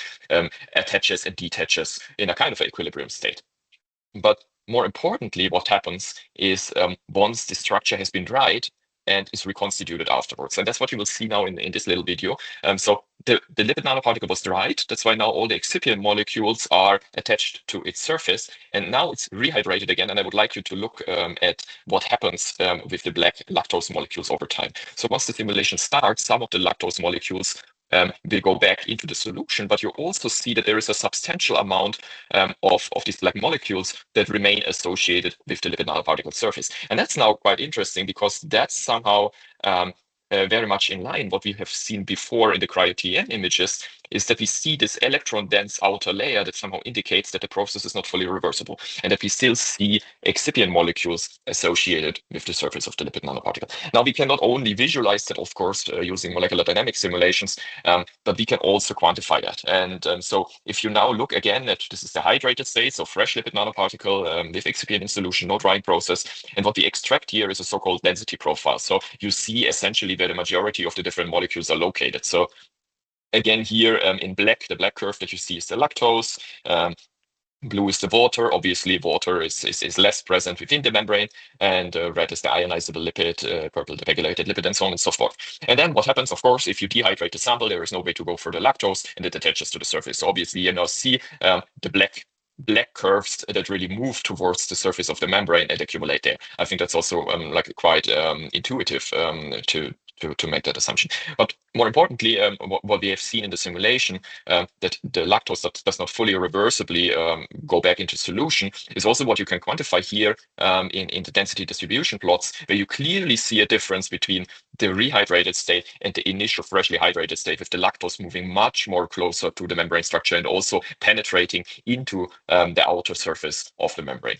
attaches and detaches in a kind of equilibrium state. But more importantly, what happens is once the structure has been dried and is reconstituted afterwards. And that's what you will see now in this little video. So the lipid nanoparticle was dried. That's why now all the excipient molecules are attached to its surface. And now it's rehydrated again. And I would like you to look at what happens with the black lactose molecules over time. So once the simulation starts, some of the lactose molecules will go back into the solution, but you also see that there is a substantial amount of these black molecules that remain associated with the lipid nanoparticle surface. And that's now quite interesting because that's somehow very much in line what we have seen before in the cryo-TEM images is that we see this electron-dense outer layer that somehow indicates that the process is not fully reversible, and that we still see excipient molecules associated with the surface of the lipid nanoparticle. Now, we can not only visualize that, of course, using molecular dynamic simulations, but we can also quantify that. And so if you now look again at, this is the hydrated state, so fresh lipid nanoparticle with excipient in solution, no drying process. And what we extract here is a so-called density profile. So you see essentially where the majority of the different molecules are located. So again, here in black, the black curve that you see is the lactose. Blue is the water. Obviously, water is less present within the membrane, and red is the ionizable lipid, purple the regulated lipid, and so on and so forth. And then what happens, of course, if you dehydrate the sample, there is no way to go for the lactose, and it attaches to the surface. So obviously, you now see the black curves that really move towards the surface of the membrane and accumulate there. I think that's also like quite intuitive to make that assumption. But more importantly, what we have seen in the simulation, that the lactose that does not fully reversibly go back into solution, is also what you can quantify here in the density distribution plots, where you clearly see a difference between the rehydrated state and the initial freshly hydrated state, with the lactose moving much more closer to the membrane structure and also penetrating into the outer surface of the membrane.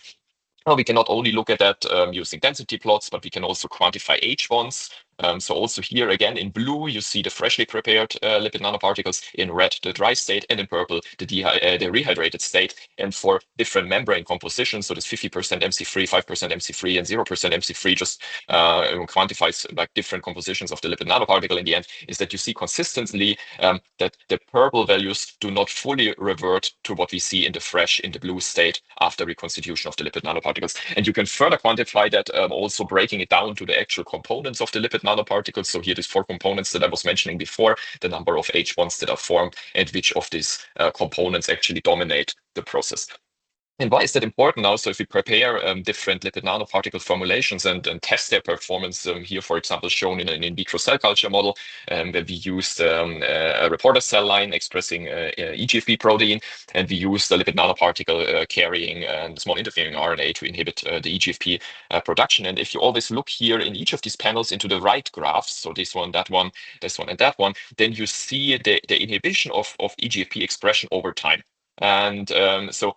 Now, we can not only look at that using density plots, but we can also quantify H bonds. So also here again in blue, you see the freshly prepared lipid nanoparticles, in red the dry state, and in purple the rehydrated state. And for different membrane compositions, so this 50% MC3, 5% MC3, and 0% MC3 just quantifies like different compositions of the lipid nanoparticle in the end, is that you see consistently that the purple values do not fully revert to what we see in the blue state after reconstitution of the lipid nanoparticles. And you can further quantify that also breaking it down to the actual components of the lipid nanoparticles. So here, these 4 components that I was mentioning before, the number of H bonds that are formed, and which of these components actually dominate the process. And why is that important now? So if we prepare different lipid nanoparticle formulations and test their performance, here, for example, shown in an in vitro cell culture model, where we used a reporter cell line expressing EGFP protein, and we used the lipid nanoparticle carrying small interfering RNA to inhibit the EGFP production. And if you always look here in each of these panels into the right graphs, so this one, that one, this one, and that one, then you see the inhibition of EGFP expression over time. And so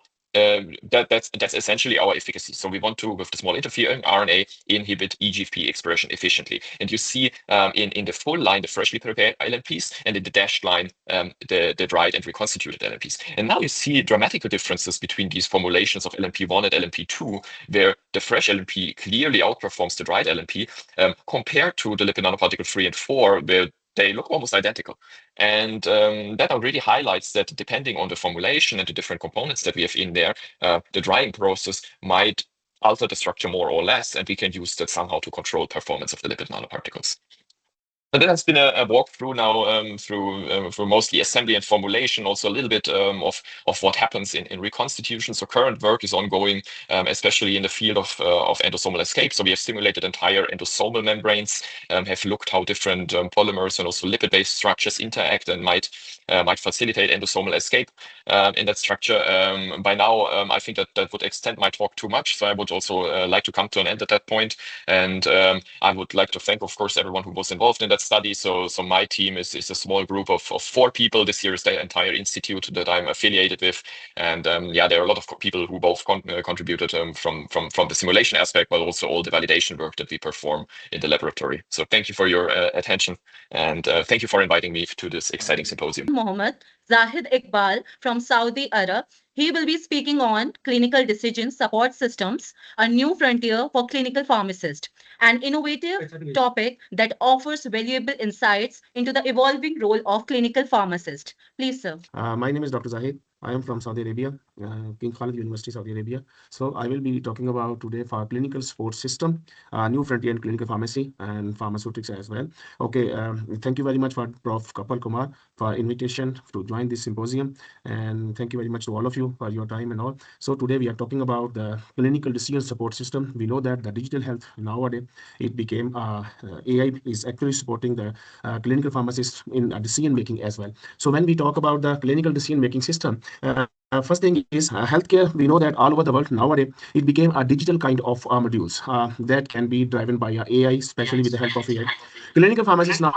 that's essentially our efficacy. So we want to, with the small interfering RNA, inhibit EGFP expression efficiently. And you see in the full line the freshly prepared LNPs, and in the dashed line the dried and reconstituted LNPs. And now you see dramatic differences between these formulations of LNP1 and LNP2, where the fresh LNP clearly outperforms the dried LNP compared to the lipid nanoparticle 3 and 4, where they look almost identical. And that already highlights that depending on the formulation and the different components that we have in there, the drying process might alter the structure more or less, and we can use that somehow to control performance of the lipid nanoparticles. And that has been a walkthrough now through mostly assembly and formulation, also a little bit of what happens in reconstitution. So current work is ongoing, especially in the field of endosomal escape. So we have simulated entire endosomal membranes, have looked how different polymers and also lipid-based structures interact and might facilitate endosomal escape in that structure. By now, I think that would extend my talk too much. So I would also like to come to an end at that point. And I would like to thank, of course, everyone who was involved in that study. So my team is a small group of 4 people. This year is the entire institute that I'm affiliated with. And yeah, there are a lot of people who both contributed from the simulation aspect, but also all the validation work that we perform in the laboratory. So thank you for your attention, and thank you for inviting me to this exciting symposium. Mohammed Zahid Iqbal from Saudi Arab. He will be speaking on clinical decision support systems, a new frontier for clinical pharmacists, an innovative topic that offers valuable insights into the evolving role of clinical pharmacist. Please, sir. My name is Dr. Zahid. I am from Saudi Arabia, King Khalid University, Saudi Arabia. So I will be talking about today for clinical support system, new frontier in clinical pharmacy and pharmaceutics as well. Okay, thank you very much for Prof. Kapil Kumar for invitation to join this symposium, and thank you very much to all of you for your time and all. So today we are talking about the clinical decision support system. We know that the digital health nowadays, it became AI is actually supporting the clinical pharmacists in decision making as well. So when we talk about the clinical decision making system, first thing is healthcare. We know that all over the world nowadays it became a digital kind of modules that can be driven by AI, especially with the help of AI. Clinical pharmacists now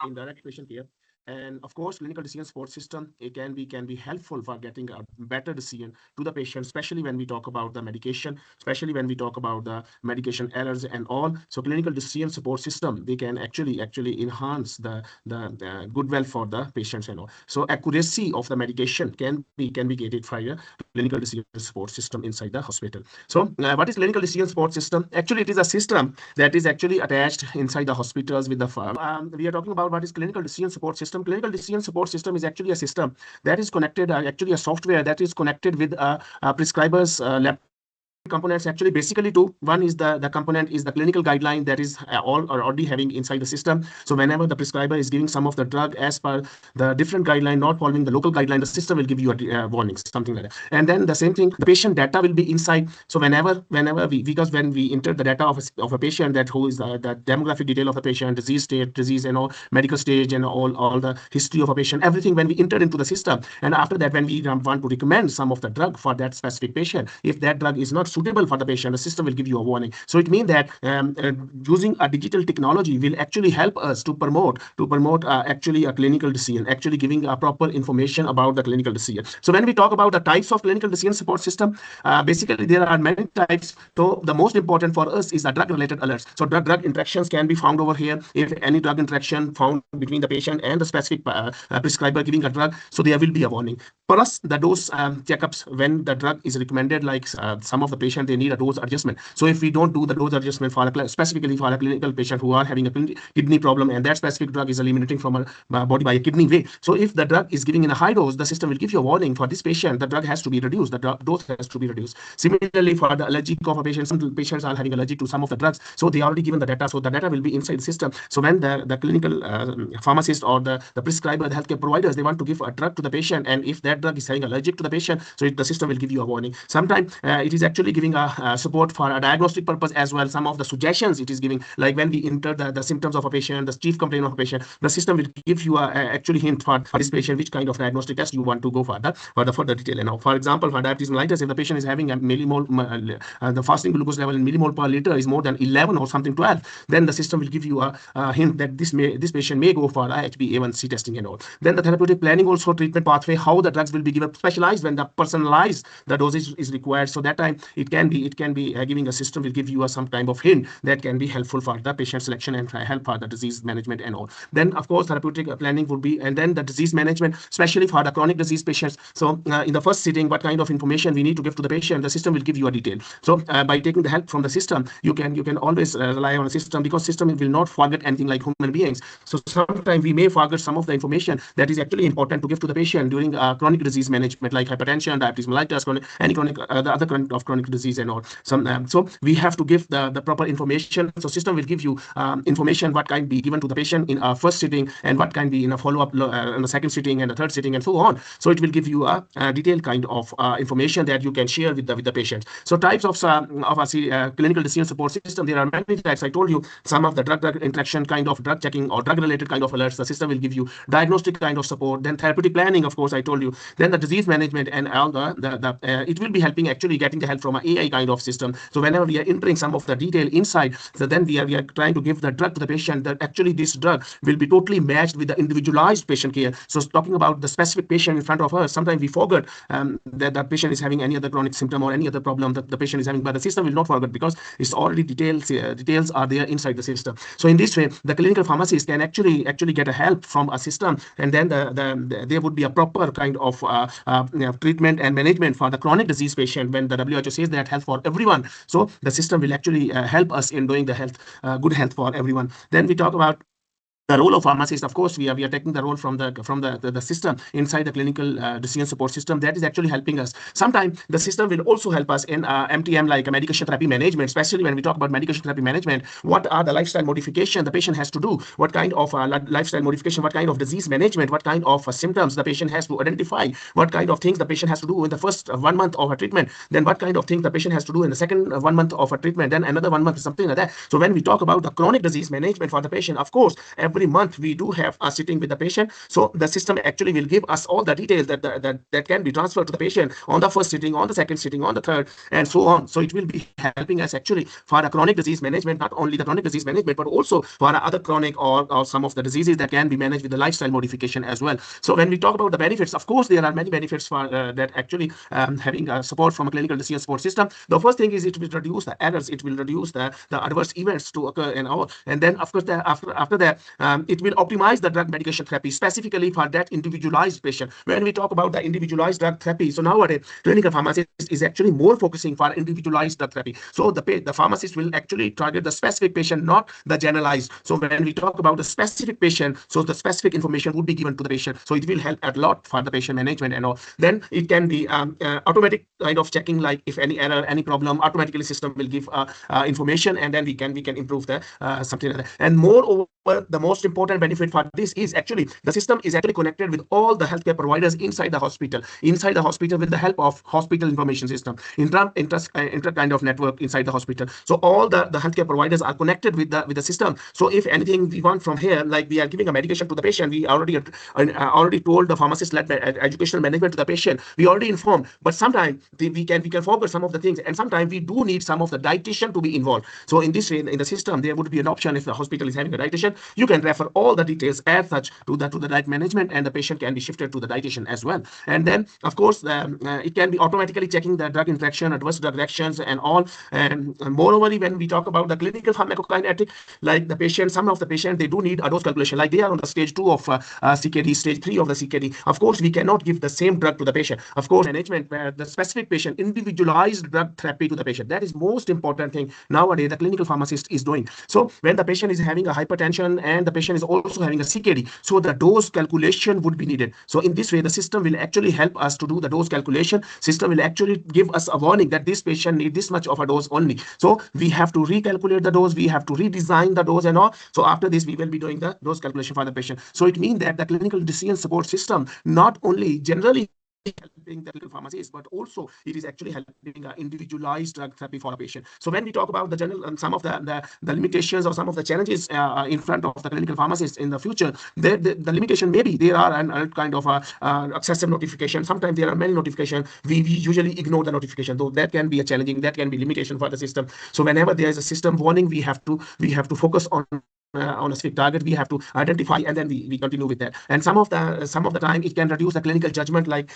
in direct patient care. And of course, clinical decision support system, it can be helpful for getting a better decision to the patient, especially when we talk about the medication, especially when we talk about the medication errors and all. So clinical decision support system, they can actually enhance the good well for the patients and all. So accuracy of the medication can be gated by a clinical decision support system inside the hospital. So what is clinical decision support system? Actually, it is a system that is actually attached inside the hospitals with the pharm. We are talking about what is clinical decision support system. Clinical decision support system is actually a system that is connected, actually a software that is connected with a prescriber's lab components. Actually, basically two. One is the component is the clinical guideline that is all are already having inside the system. So whenever the prescriber is giving some of the drug as per the different guideline, not following the local guideline, the system will give you a warning, something like that. And then the same thing, the patient data will be inside. So whenever we, because when we enter the data of a patient, that who is the demographic detail of the patient, disease state, disease and all, medical stage and all the history of a patient, everything, when we enter into the system, and after that when we want to recommend some of the drug for that specific patient, if that drug is not suitable for the patient, the system will give you a warning. So it means that using a digital technology will actually help us to promote actually a clinical decision, actually giving a proper information about the clinical decision. So when we talk about the types of clinical decision support system, basically there are many types. So the most important for us is the drug related alerts. So drug interactions can be found over here. If any drug interaction found between the patient and the specific prescriber giving a drug, so there will be a warning. Plus the dose checkups when the drug is recommended, like some of the patient, they need a dose adjustment. So if we don't do the dose adjustment for specifically for a clinical patient who are having a kidney problem, and that specific drug is eliminating from our body by a kidney way, so if the drug is giving in a high dose, the system will give you a warning for this patient, the drug has to be reduced, the dose has to be reduced. Similarly, for the allergic of a patient, some patients are having allergic to some of the drugs, so they already given the data, so the data will be inside the system. So when the clinical pharmacist or the prescriber, the healthcare providers, they want to give a drug to the patient, and if that drug is having allergic to the patient, so the system will give you a warning. Sometimes it is actually giving a support for a diagnostic purpose as well. Some of the suggestions it is giving, like when we enter the symptoms of a patient, the chief complaint of a patient, the system will give you a actually hint for this patient which kind of diagnostic test you want to go for the further detail. And now, for example, for diabetes mellitus, if the patient is having a millimole, the fasting glucose level in millimole per liter is more than 11 or something 12, then the system will give you a hint that this patient may go for HbA1c testing and all. Then the therapeutic planning, also treatment pathway, how the drugs will be given, specialized when the personalized the dosage is required. So that time it can be giving a system will give you some kind of hint that can be helpful for the patient selection and help for the disease management and all. Then of course therapeutic planning would be, and then the disease management, especially for the chronic disease patients. So in the first sitting, what kind of information we need to give to the patient, the system will give you a detail. So by taking the help from the system, you can always rely on a system, because system will not forget anything like human beings. So sometimes we may forget some of the information that is actually important to give to the patient during chronic disease management, like hypertension, diabetes mellitus, any chronic the other kind of chronic disease and all. So we have to give the proper information. So system will give you information what can be given to the patient in a first sitting, and what can be in a follow-up in the second sitting and the third sitting and so on. So it will give you a detailed kind of information that you can share with the patient. So types of a clinical decision support system, there are many types. I told you some of the drug interaction kind of drug checking or drug related kind of alerts, the system will give you diagnostic kind of support. Then therapeutic planning, of course I told you. Then the disease management, and all it will be helping actually getting the help from an AI kind of system. So whenever we are entering some of the detail inside, so then we are trying to give the drug to the patient, that actually this drug will be totally matched with the individualized patient care. So talking about the specific patient in front of us, sometimes we forget that the patient is having any other chronic symptom or any other problem that the patient is having, but the system will not forget, because it's already details are there inside the system. So in this way, the clinical pharmacist can actually get a help from a system, and then there would be a proper kind of treatment and management for the chronic disease patient. When the WHO says that health for everyone, so the system will actually help us in doing the health, good health for everyone. Then we talk about the role of pharmacist. Of course, we are taking the role from the system inside the clinical decision support system, that is actually helping us. Sometimes the system will also help us in MTM, like medication therapy management, especially when we talk about medication therapy management. What are the lifestyle modification the patient has to do? What kind of lifestyle modification, what kind of disease management, what kind of symptoms the patient has to identify, what kind of things the patient has to do in the first 1 month of a treatment, then what kind of things the patient has to do in the second 1 month of a treatment, then another 1 month, something like that. So when we talk about the chronic disease management for the patient, of course, every month we do have a sitting with the patient. So the system actually will give us all the details that can be transferred to the patient on the first sitting, on the second sitting, on the third, and so on. So it will be helping us actually for a chronic disease management, not only the chronic disease management, but also for other chronic or some of the diseases that can be managed with the lifestyle modification as well. So when we talk about the benefits, of course, there are many benefits for that actually having support from a clinical decision support system. The first thing is it will reduce the errors, it will reduce the adverse events to occur and all. And then, of course, after that, it will optimize the drug medication therapy specifically for that individualized patient. When we talk about the individualized drug therapy, so nowadays, clinical pharmacist is actually more focusing for individualized drug therapy. So the pharmacist will actually target the specific patient, not the generalized. So when we talk about the specific patient, so the specific information would be given to the patient. So it will help a lot for the patient management and all. Then it can be automatic kind of checking, like if any error, any problem, automatically system will give information, and then we can improve the something like that. And moreover, the most important benefit for this is actually the system is actually connected with all the healthcare providers inside the hospital with the help of hospital information system, inter kind of network inside the hospital. So all the healthcare providers are connected with the system. So if anything we want from here, like we are giving a medication to the patient, we already told the pharmacist led educational management to the patient, we already informed, but sometimes we can forget some of the things, and sometimes we do need some of the dietitian to be involved. So in this way, in the system, there would be an option. If the hospital is having a dietitian, you can refer all the details as such to the diet management, and the patient can be shifted to the dietitian as well. And then, of course, it can be automatically checking the drug interaction, adverse drug reactions, and all. And moreover, when we talk about the clinical pharmacokinetic, like the patient, some of the patient, they do need a dose calculation, like they are on the stage 2 of CKD, stage 3 of the CKD. Of course, we cannot give the same drug to the patient. Of course, management where the specific patient, individualized drug therapy to the patient, that is most important thing nowadays the clinical pharmacist is doing. So when the patient is having a hypertension and the patient is also having a CKD, so the dose calculation would be needed. So in this way, the system will actually help us to do the dose calculation. System will actually give us a warning that this patient needs this much of a dose only. So we have to recalculate the dose, we have to redesign the dose and all. So after this, we will be doing the dose calculation for the patient. So it means that the clinical decision support system not only generally helping the clinical pharmacist, but also it is actually helping individualized drug therapy for a patient. So when we talk about the general and some of the limitations or some of the challenges in front of the clinical pharmacist in the future, the limitation maybe there are an kind of excessive notification. Sometimes there are many notifications. We usually ignore the notification, though that can be a challenging, that can be limitation for the system. So whenever there is a system warning, we have to focus on a specific target, we have to identify, and then we continue with that. And some of the time it can reduce the clinical judgment, like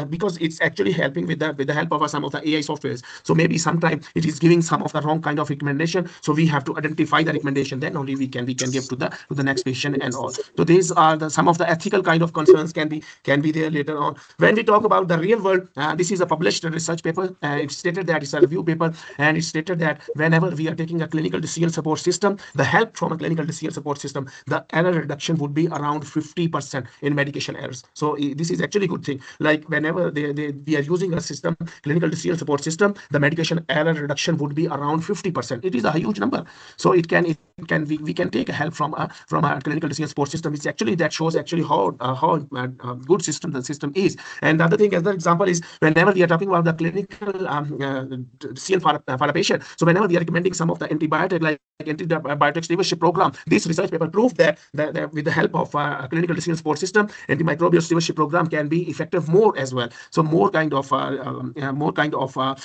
because it's actually helping with the help of some of the AI softwares. So maybe sometimes it is giving some of the wrong kind of recommendation, so we have to identify the recommendation, then only we can give to the next patient and all. So these are some of the ethical kind of concerns can be there later on. When we talk about the real world, this is a published research paper. It's stated that it's a review paper, and it's stated that whenever we are taking a clinical decision support system, the help from a clinical decision support system, the error reduction would be around 50% in medication errors. So this is actually a good thing. Like whenever we are using a system, clinical decision support system, the medication error reduction would be around 50%. It is a huge number. So we can take a help from a clinical decision support system. It's actually that shows actually how good system the system is. And the other thing, another example is whenever we are talking about the clinical decision for a patient. So whenever we are recommending some of the antibiotic, like antibiotic stewardship program, this research paper proved that with the help of a clinical decision support system, antimicrobial stewardship program can be effective more as well. So more kind of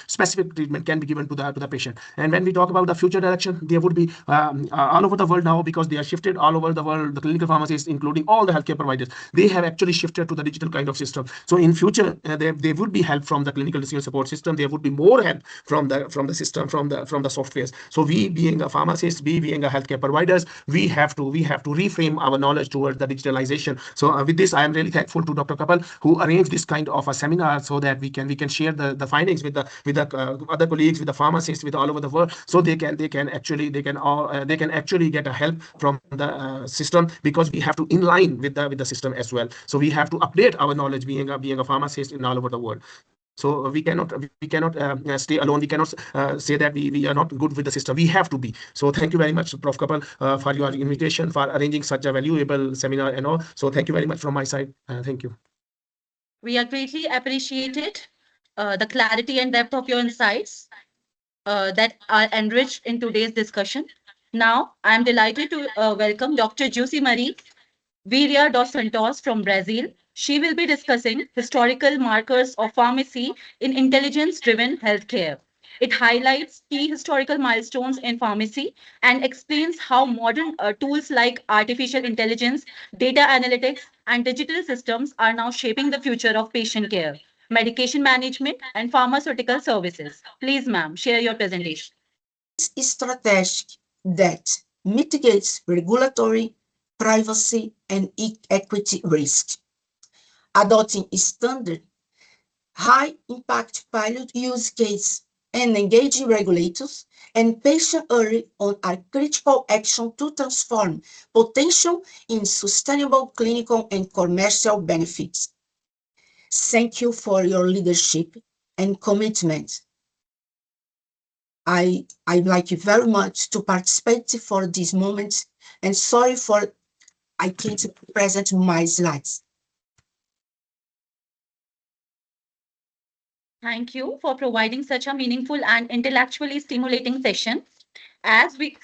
specific treatment can be given to the patient. And when we talk about the future direction, there would be all over the world now, because they are shifted all over the world. The clinical pharmacists, including all the healthcare providers, they have actually shifted to the digital kind of system. So in future, there would be help from the clinical decision support system. There would be more help from the system, from the softwares. So we being a pharmacist, we being a healthcare providers, we have to reframe our knowledge towards the digitalization. So with this, I am really thankful to Dr. Kapil, who arranged this kind of a seminar, so that we can share the findings with the other colleagues, with the pharmacists, with all over the world, so they can actually get a help from the system, because we have to in line with the system as well. So we have to update our knowledge, being a pharmacist in all over the world. So we cannot stay alone. We cannot say that we are not good with the system. We have to be. So thank you very much, Prof. Kapil, for your invitation, for arranging such a valuable seminar and all. So thank you very much from my side. Thank you. We are greatly appreciated the clarity and depth of your insights that are enriched in today's discussion. Now, I am delighted to welcome Dr. Juicy Marie Viria dos Santos from Brazil. She will be discussing historical markers of pharmacy in intelligence-driven healthcare. It highlights key historical milestones in pharmacy and explains how modern tools like artificial intelligence, data analytics, and digital systems are now shaping the future of patient care, medication management, and pharmaceutical services. Please, ma'am, share your presentation. Strategy that mitigates regulatory, privacy, and equity risk. Adopting standard high-impact pilot use case and engaging regulators and patient early on are critical action to transform potential in sustainable clinical and commercial benefits. Thank you for your leadership and commitment. I'd like you very much to participate for this moment, and sorry for I can't present my slides. Thank you for providing such a meaningful and intellectually stimulating session. As we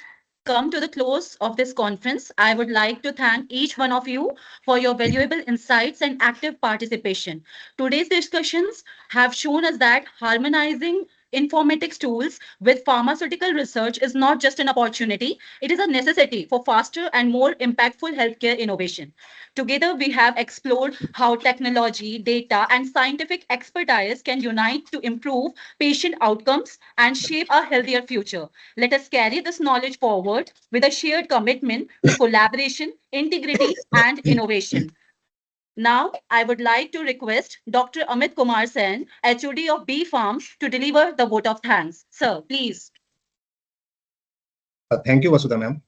come to the close of this conference, I would like to thank each one of you for your valuable insights and active participation. Today's discussions have shown us that harmonizing informatics tools with pharmaceutical research is not just an opportunity, it is a necessity for faster and more impactful healthcare innovation. Together, we have explored how technology, data, and scientific expertise can unite to improve patient outcomes and shape a healthier future. Let us carry this knowledge forward with a shared commitment to collaboration, integrity, and innovation. Now, I would like to request Dr. Amit Kumar Sen, HOD of B Farm, to deliver the vote of thanks. Sir, please. Thank you, Vasudha ma'am.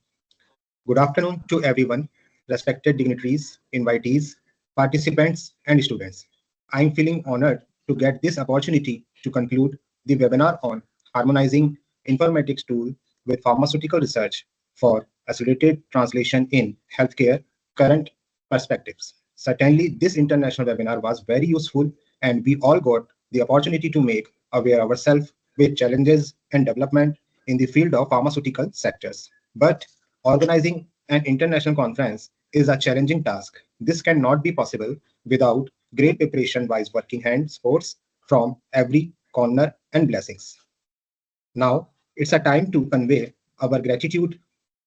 Good afternoon to everyone, respected dignitaries, invitees, participants, and students. I am feeling honored to get this opportunity to conclude the webinar on harmonizing informatics tool with pharmaceutical research for accelerated translation in healthcare current perspectives. Certainly, this international webinar was very useful, and we all got the opportunity to make aware ourselves with challenges and development in the field of pharmaceutical sectors. But organizing an international conference is a challenging task. This cannot be possible without great preparation by working hand sports from every corner and blessings. Now, it's a time to convey our gratitude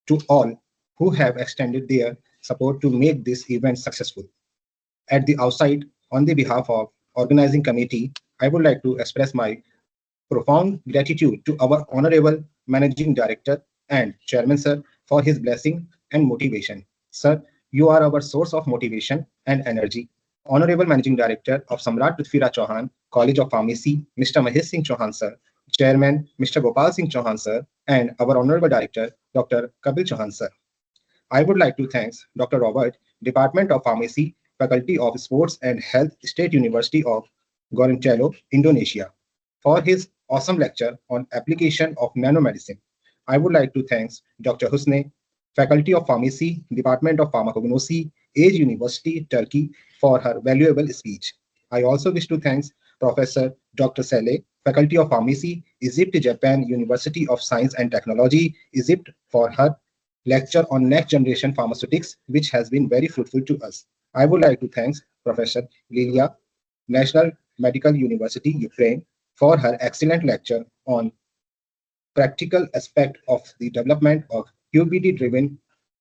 to all who have extended their support to make this event successful. At the outside, on the behalf of organizing committee, I would like to express my profound gratitude to our Honorable Managing Director and Chairman Sir for his blessing and motivation. Sir, you are our source of motivation and energy. Honorable Managing Director of Samrat Prithviraj Chauhan, College of Pharmacy, Mr. Mahesh Singh Chauhan Sir, Chairman Mr. Gopal Singh Chauhan Sir, and our Honorable Director Dr. Kapil Chauhan Sir. I would like to thank Dr. Robert, Department of Pharmacy, Faculty of Sports and Health, State University of Gorontalo, Indonesia, for his awesome lecture on application of nanomedicine. I would like to thank Dr. Husne, Faculty of Pharmacy, Department of Pharmacognosy, Age University, Turkey, for her valuable speech. I also wish to thank Professor Dr. Saleh, Faculty of Pharmacy, Egypt, Japan, University of Science and Technology, Egypt, for her lecture on next generation pharmaceutics, which has been very fruitful to us. I would like to thank Professor Lilia, National Medical University, Ukraine, for her excellent lecture on practical aspect of the development of QBD-driven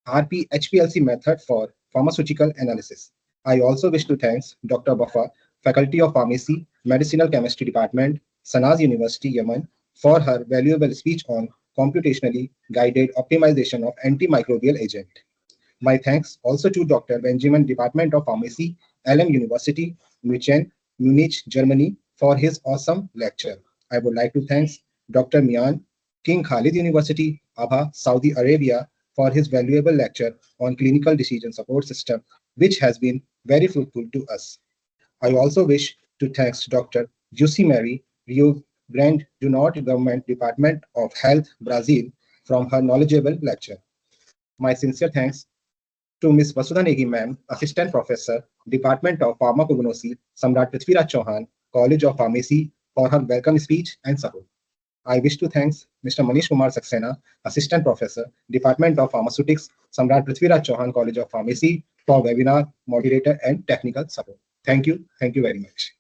RP-HPLC method for pharmaceutical analysis. I also wish to thank Dr. Bafa, Faculty of Pharmacy, Medicinal Chemistry Department, Sanaz University, Yemen, for her valuable speech on computationally guided optimization of antimicrobial agent. My thanks also to Dr. Benjamin, Department of Pharmacy, LM University, Munich, Germany, for his awesome lecture. I would like to thank Dr. Mian, King Khalid University, Abha, Saudi Arabia, for his valuable lecture on clinical decision support system, which has been very fruitful to us. I also wish to thank Dr. Jussi Mary, Rio Grande do Norte Government Department of Health, Brazil, from her knowledgeable lecture. My sincere thanks to Ms. Vasudha Negi Ma'am, Assistant Professor, Department of Pharmacognosy, Samrat Prithviraj Chauhan, College of Pharmacy, for her welcome speech and support. I wish to thank Mr. Manish Kumar Saxena, Assistant Professor, Department of Pharmaceutics, Samrat Prithviraj Chauhan College of Pharmacy, for webinar, moderator, and technical support. Thank you. Thank you very much.